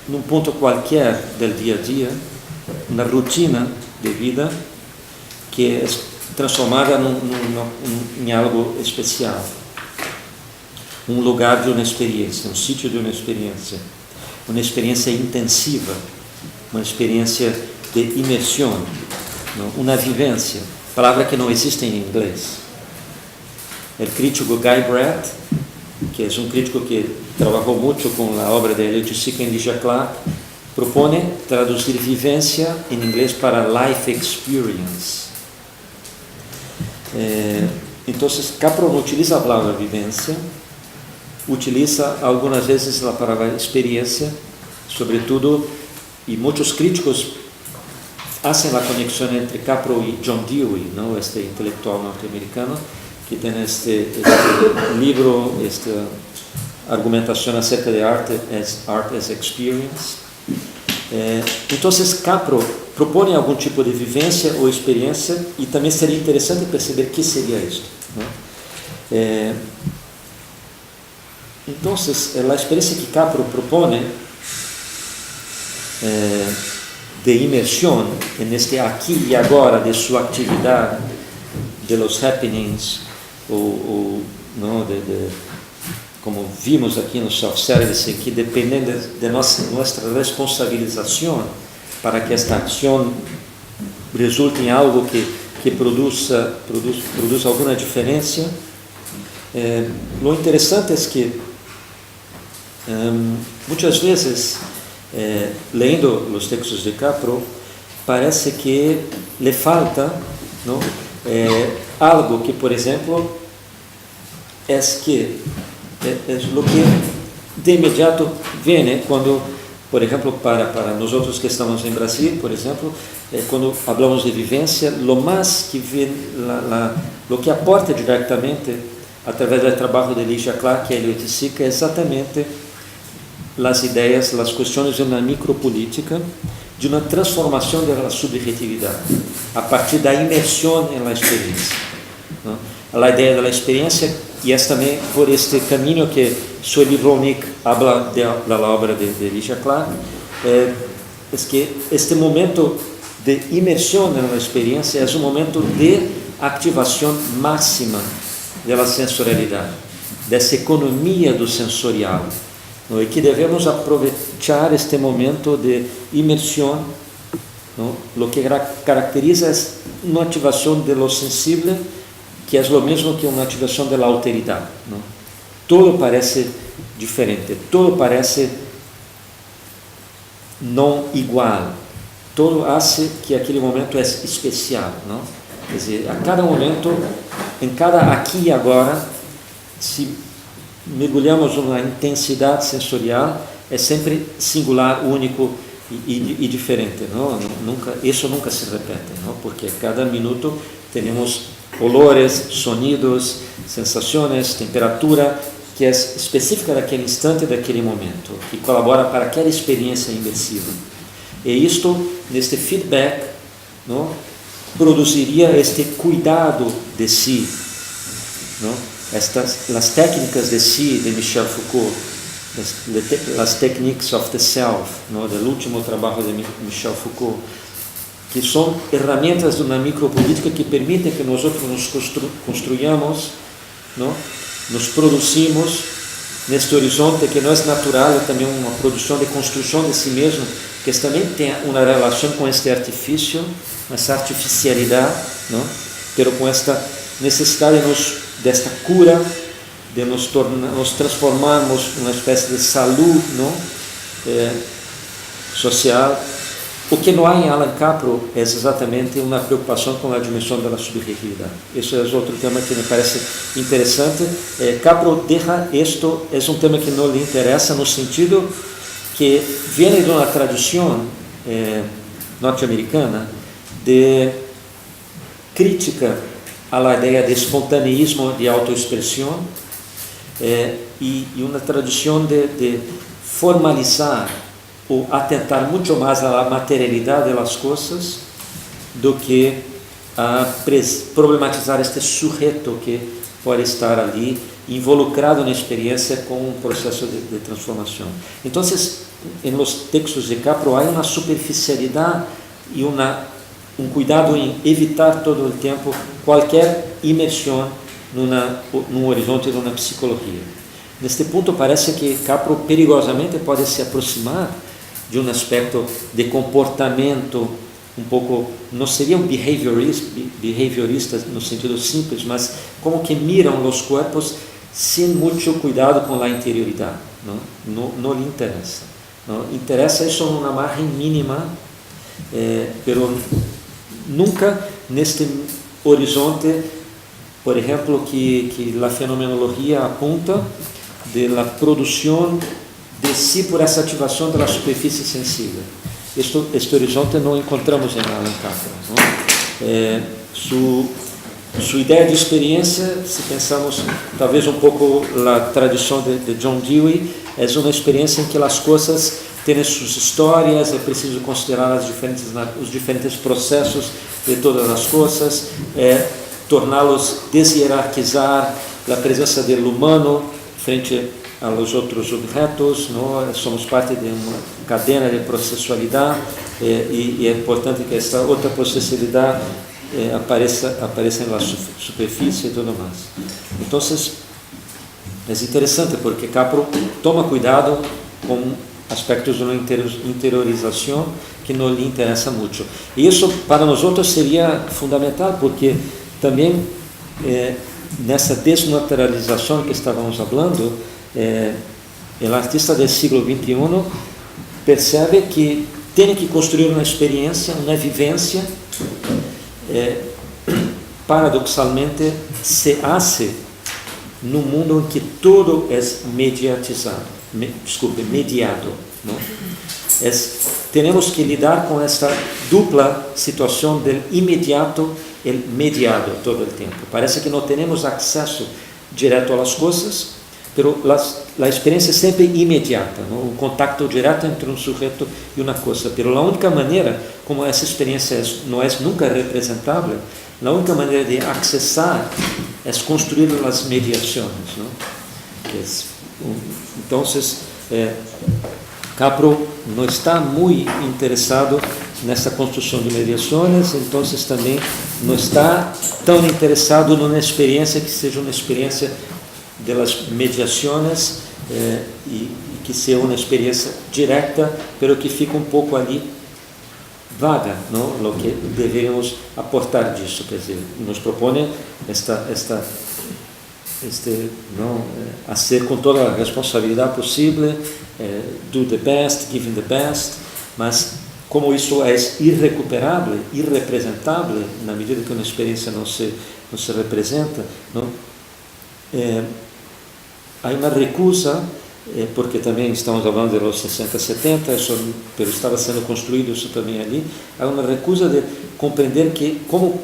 num ponto qualquer do dia a dia, uma rotina de vida que é transformada em algo especial, um lugar de uma experiência, um sítio de uma experiência intensiva, uma experiência de imersão, uma vivência, palavra que não existe em inglês. O crítico Guy Brett, que é um crítico que trabalhou muito com a obra de Eliot Sica e Lygia Clark, propõe traduzir vivência em inglês para life experience. Então, Capro não utiliza a palavra vivência, utiliza algumas vezes a palavra experiência, sobretudo, e muitos críticos fazem a conexão entre Capro e John Dewey, não? Este intelectual norte-americano, que tem este livro, esta argumentação acerca de arte as experience. Então, Capro propõe algum tipo de vivência ou experiência, e também seria interessante perceber o que seria isto, não? Então, a experiência que Capro propõe de imersão neste aqui e agora de sua atividade, de los happenings, não, como vimos aqui no self-service, que dependendo de nossa responsabilização para que esta ação resulte em algo que produza alguma diferença. O interessante é que muitas vezes, lendo os textos de Capro, parece que le falta, ¿no? Algo que, por exemplo, é o que de imediato vem quando, por exemplo, para nós outros que estamos em Brasil, por exemplo, quando falamos de vivência, lo mais que vem, lo que aporta diretamente através do trabalho de Ligia Clark e Elliot Sica é exatamente as ideias, as questões de uma micropolítica, de uma transformação da subjetividade, a partir da imersão na experiência. A ideia da experiência, e é também por este caminho que seu livro Nick habla da obra de Ligia Clark, é que este momento de imersão na experiência é um momento de ativação máxima da sensorialidade, dessa economia do sensorial, e que devemos aproveitar este momento de imersão, o que caracteriza uma ativação de lo sensível, que é o mesmo que uma ativação da alteridade. Tudo parece diferente, tudo parece não igual, tudo faz que aquele momento é especial. Quer dizer, a cada momento, em cada aqui e agora, se mergulhamos numa intensidade sensorial, é sempre singular, único e diferente. Isso nunca se repete, porque cada minuto temos olores, sonidos, sensações, temperatura, que é específica daquele instante, daquele momento, que colabora para aquela experiência imersiva. E isto, neste feedback, produziria este cuidado de si, as técnicas de si de Michel Foucault, as techniques of the self, do último trabalho de Michel Foucault, que são ferramentas de uma micropolítica que permitem que nós nos construyamos, nos produzimos neste horizonte que não é natural, é também uma produção de construção de si mesmo, que também tem uma relação com este artifício, essa artificialidade, mas com esta necessidade desta cura, de nos transformarmos numa espécie de saúde social. O que não há em Allan Capro é exatamente uma preocupação com a dimensão da subjetividade. Isso é outro tema que me parece interessante. Capro deixa isto, é um tema que não lhe interessa, no sentido que vem de uma tradição norte-americana de crítica à ideia de espontaneismo, de autoexpressão, e uma tradição de formalizar ou atentar muito mais à materialidade das coisas do que a problematizar este sujeito que pode estar ali involucrado na experiência com um processo de transformação. Então, nos textos de Capro há uma superficialidade e um cuidado em evitar todo o tempo qualquer imersão num horizonte de uma psicologia. Neste ponto, parece que Capro perigosamente pode se aproximar de um aspecto de comportamento um pouco, não seria um behaviorista no sentido simples, mas como que miram os corpos sem muito cuidado com a interioridade. Não lhe interessa. Interessa isso numa margem mínima, pero nunca neste horizonte, por exemplo, que a fenomenologia apunta de la produção de si por essa ativação da superfície sensível. Este horizonte não encontramos em Allan Capra. Sua ideia de experiência, se pensamos talvez um pouco na tradição de John Dewey, é uma experiência em que as coisas têm suas histórias, é preciso considerar os diferentes processos de todas as coisas, torná-los deshierarquizar a presença do humano frente a los outros objetos, somos parte de uma cadena de processualidade e é importante que esta outra processualidade apareça na superfície e tudo mais. Então, é interessante porque Capro toma cuidado com aspectos de uma interiorização que não lhe interessa muito. E isso para nós outros seria fundamental, porque também nessa desnaturalização que estávamos falando, o artista do século XXI percebe que tem que construir uma experiência, uma vivência, paradoxalmente se hace num mundo em que tudo é mediatizado, mediado, não? Temos que lidar com esta dupla situação do imediato e mediado todo o tempo. Parece que não temos acesso direto às coisas, mas a experiência é sempre imediata, não? O contato direto entre um sujeito e uma coisa. Mas a única maneira, como essa experiência não é nunca representável, a única maneira de acessar é construir as mediações, não? Então, Capro não está muito interessado nessa construção de mediações, então também não está tão interessado numa experiência que seja uma experiência das mediações e que seja uma experiência direta, mas que fica um pouco ali vaga, não? O que deveríamos aportar disso, quer dizer, nos propõe hacer com toda a responsabilidade possível, do the best, giving the best, mas como isso é irrecuperável, irrepresentável, na medida que uma experiência não se representa, não? Há uma recusa, porque também estamos falando dos 60, 70, isso estava sendo construído isso também ali, há uma recusa de compreender que como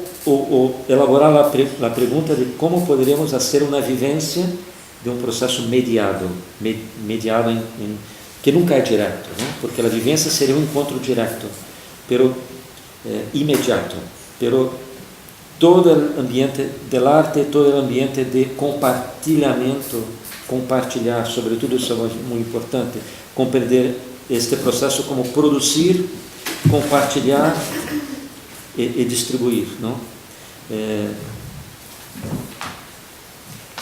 elaborar a pergunta de como poderíamos fazer uma vivência de um processo mediado que nunca é direto, não? Porque a vivência seria um encontro direto, pero imediato, pero todo o ambiente do arte, todo o ambiente de compartilhar, sobretudo isso é muito importante, compreender este processo como produzir, compartilhar e distribuir, não?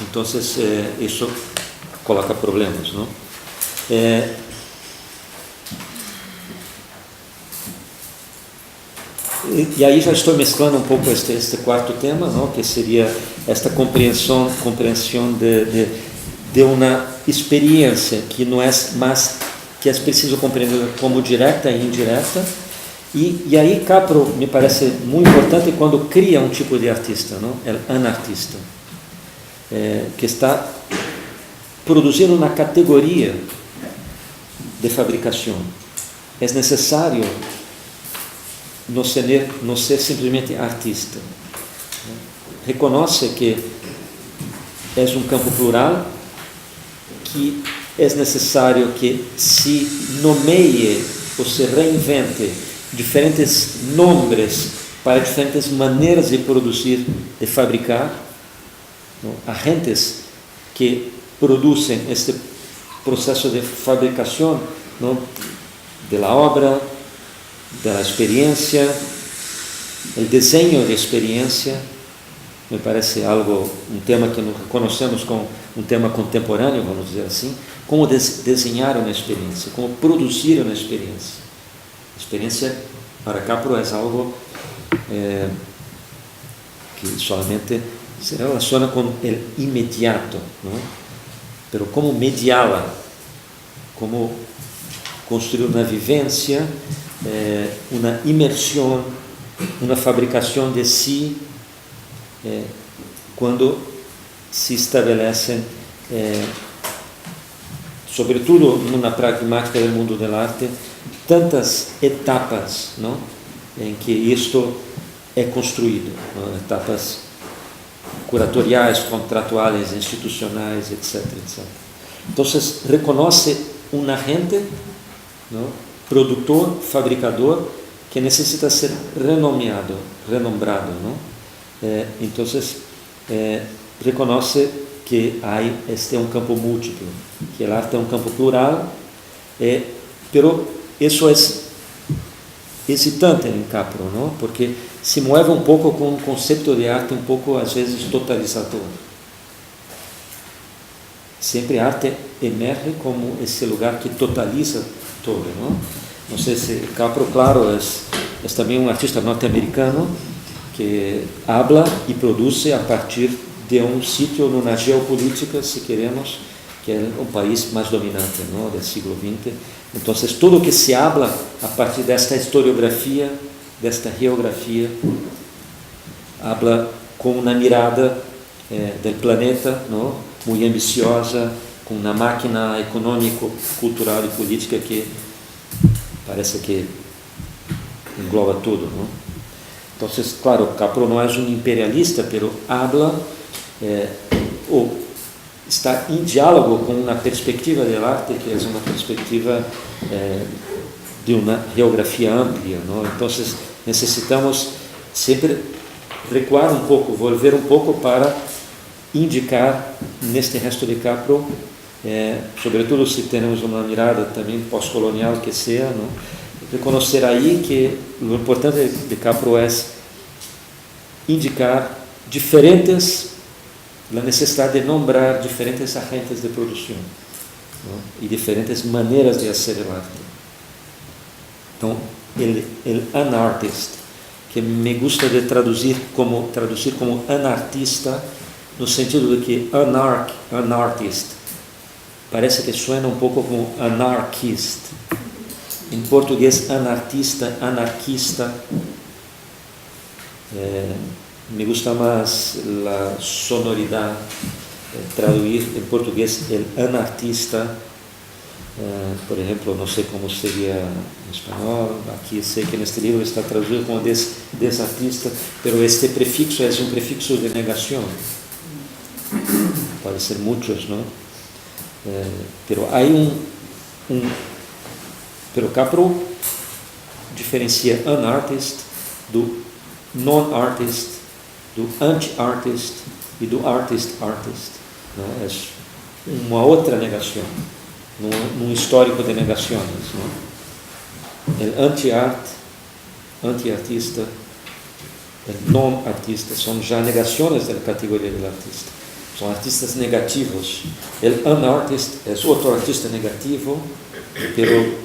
Então, isso coloca problemas, não? E aí já estou mesclando um pouco este quarto tema, não? Que seria esta compreensão de uma experiência que não é mais, que é preciso compreender como direta e indireta. E aí Capro me parece muito importante quando cria um tipo de artista, não? É anartista, que está produzindo uma categoria de fabricação. É necessário não ser simplesmente artista. Reconhece que é um campo plural, que é necessário que se nomeie ou se reinvente diferentes nomes para diferentes maneiras de produzir, de fabricar, não? Agentes que produzem este processo de fabricação, não? Da obra, da experiência, o desenho de experiência. Me parece um tema que nós conhecemos como um tema contemporâneo, vamos dizer assim, como desenhar uma experiência, como produzir uma experiência. A experiência para Capro é algo que solamente se relaciona com o imediato, não? Pero como mediá-la, como construir uma vivência, uma imersão, uma fabricação de si, quando se estabelecem, sobretudo na pragmática do mundo da arte, tantas etapas, não? Em que isto é construído, não? Etapas curatoriais, contratuais, institucionais, etc. Então, reconhece um agente, não? Produtor, fabricador, que necessita ser renombrado, não? Então, reconhece que este é um campo múltiplo, que a arte é um campo plural, pero isso é excitante em Capro, não? Porque se move um pouco com um conceito de arte um pouco, às vezes, totalizador. Sempre a arte emerge como esse lugar que totaliza todo, não? Não sei se Capro, claro, é também um artista norte-americano que habla e produz a partir de um sítio numa geopolítica, se queremos, que é o país mais dominante, ¿no?, do século XX. Então, tudo o que se habla a partir desta historiografia, desta geografia, habla com uma mirada do planeta, ¿no?, muito ambiciosa, com uma máquina econômica, cultural e política que parece que engloba tudo, ¿no? Então, claro, Capro não é um imperialista, pero habla ou está em diálogo com uma perspectiva do arte que é uma perspectiva de uma geografia ampla, ¿no? Então, necessitamos sempre recuar um pouco, volver um pouco para indicar neste resto de Capro, sobretudo se temos uma mirada também pós-colonial que seja, ¿no?, reconhecer aí que o importante de Capro é indicar a necessidade de nombrar diferentes agentes de produção, ¿no?, e diferentes maneiras de fazer o arte. Então, o anartist, que me gusta de traduzir como anartista, no sentido de que anartist parece que suena um pouco como anarquist. Em português, anarquista, me gusta mais a sonoridade, traduzir em português el anartista, por exemplo, não sei como seria em espanhol, aqui sei que neste livro está traduzido como desartista, mas este prefixo é um prefixo de negação, pode ser muitos, não? Pero pero Capro diferencia anartist do non-artist, do anti-artist e do artist-artist, não? É uma outra negação, num histórico de negações, não? O anti-art, anti-artista, o non-artista são já negações da categoria do artista. São artistas negativos. O anartist é outro artista negativo, pero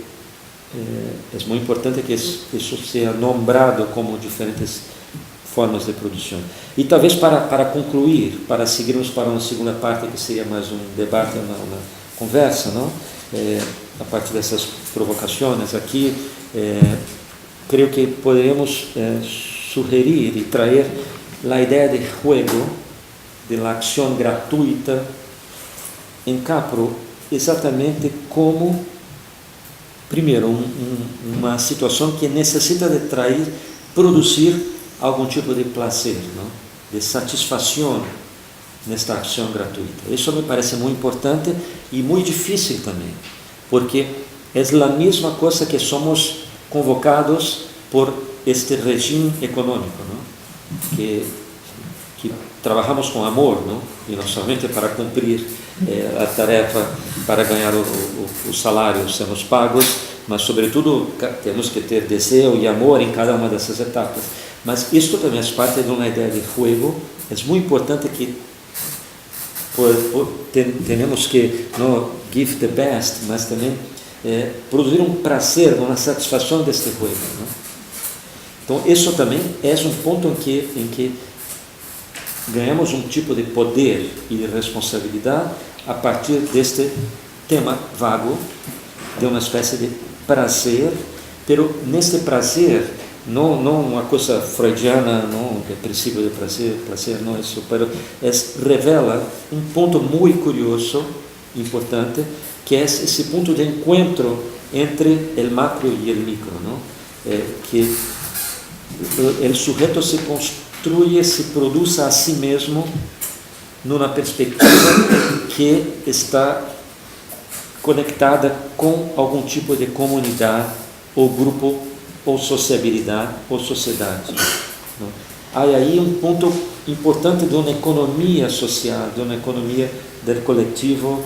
é muito importante que isso seja nombrado como diferentes formas de produção. E talvez para concluir, para seguirmos para uma segunda parte, que seria mais um debate, uma conversa, não? A partir dessas provocações aqui, creio que poderíamos sugerir e trazer a ideia de juego, de la acción gratuita em Capro, exatamente como, primeiro, uma situação que necessita de produzir algum tipo de prazer, não? De satisfação nesta ação gratuita. Isso me parece muito importante e muito difícil também, porque é a mesma coisa que somos convocados por este regime econômico, não? Que trabalhamos com amor, não? E não somente para cumprir a tarefa, para ganhar o salário, sermos pagos, mas sobretudo temos que ter desejo e amor em cada uma dessas etapas. Mas isto também é parte de uma ideia de juego. É muito importante que temos que não give the best, mas também produzir um prazer, uma satisfação deste juego, não? Então isso também é um ponto em que ganhamos um tipo de poder e de responsabilidade a partir deste tema vago, de uma espécie de prazer, pero neste prazer, não uma coisa freudiana, não que é princípio de prazer não é isso, pero revela um ponto muito curioso, importante, que é esse ponto de encontro entre o macro e o micro, não? Que o sujeito se produz a si mesmo numa perspectiva que está conectada com algum tipo de comunidade, ou grupo, ou sociabilidade, ou sociedade, não? Há aí um ponto importante de uma economia social, de uma economia do coletivo,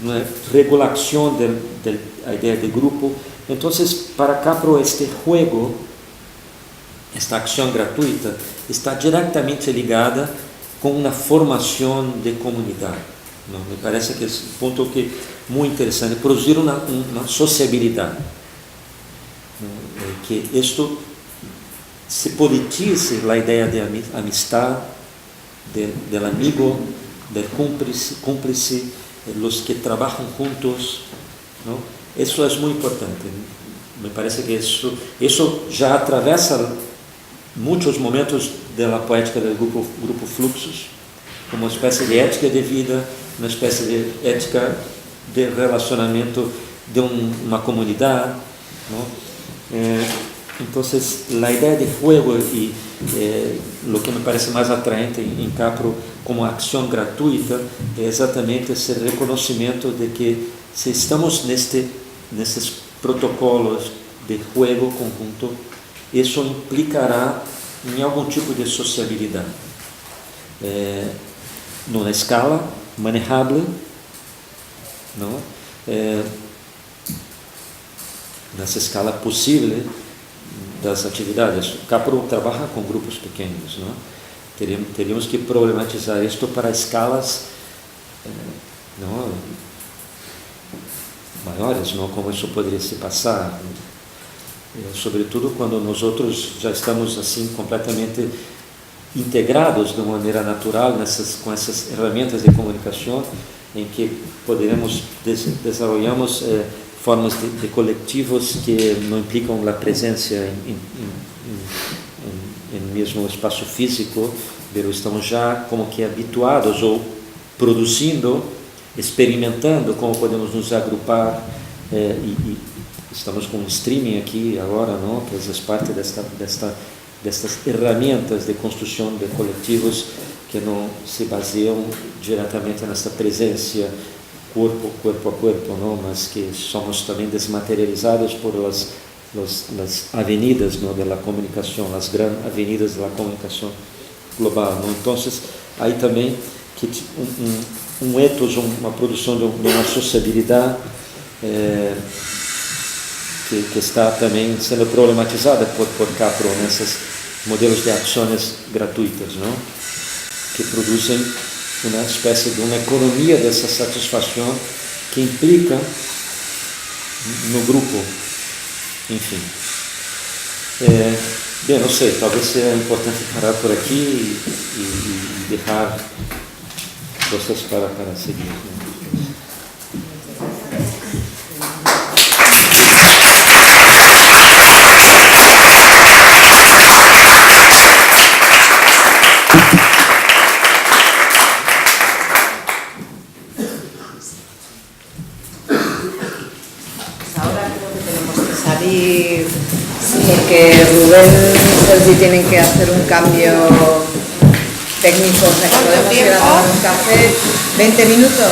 uma regulação da ideia de grupo. Então, para Capro, este juego, esta ação gratuita, está diretamente ligada com uma formação de comunidade. Não? Me parece que é um ponto que muito interessante, produzir uma sociabilidade, que isto se politize a ideia de amistade, do amigo, do cúmplice, los que trabajan juntos, ¿no? Eso es muy importante. Me parece que eso ya atraviesa muchos momentos de la poética del grupo Fluxus, como uma espécie de ética de vida, uma espécie de ética de relacionamento de uma comunidade, ¿no? Entonces, la idea de juego y lo que me parece más atraente en Capro como acción gratuita es exatamente ese reconocimiento de que si estamos nesses protocolos de juego conjunto, eso implicará em algum tipo de sociabilidade, numa escala manejável, não? Nessa escala possível das atividades. O Capro trabalha com grupos pequenos, não? Teríamos que problematizar isto para escalas não, maiores, não? Como isso poderia se passar, sobretudo quando nós outros já estamos assim completamente integrados de uma maneira natural com essas ferramentas de comunicação, em que poderemos desenvolvermos formas de coletivos que não implicam a presença em mesmo espaço físico, mas estamos já como que habituados ou produzindo, experimentando como podemos nos agrupar, e estamos com um streaming aqui agora, não? Que é parte destas ferramentas de construção de coletivos que não se baseiam diretamente nessa presença corpo a corpo, não? Mas que somos também desmaterializados por as avenidas, não? Da comunicação, as grandes avenidas da comunicação global, não? Então, aí também que um ethos, uma produção de uma sociabilidade que está também sendo problematizada por Capro nesses modelos de ações gratuitas, não? Que produzem uma espécie de uma economia dessa satisfação que implica no grupo, enfim. Bem, não sei, talvez seja importante parar por aqui e deixar vocês para seguir, né? Porque Rubén y Sergi tienen que hacer un cambio técnico, o sea que podemos ir a tomar un café. 20 minutos.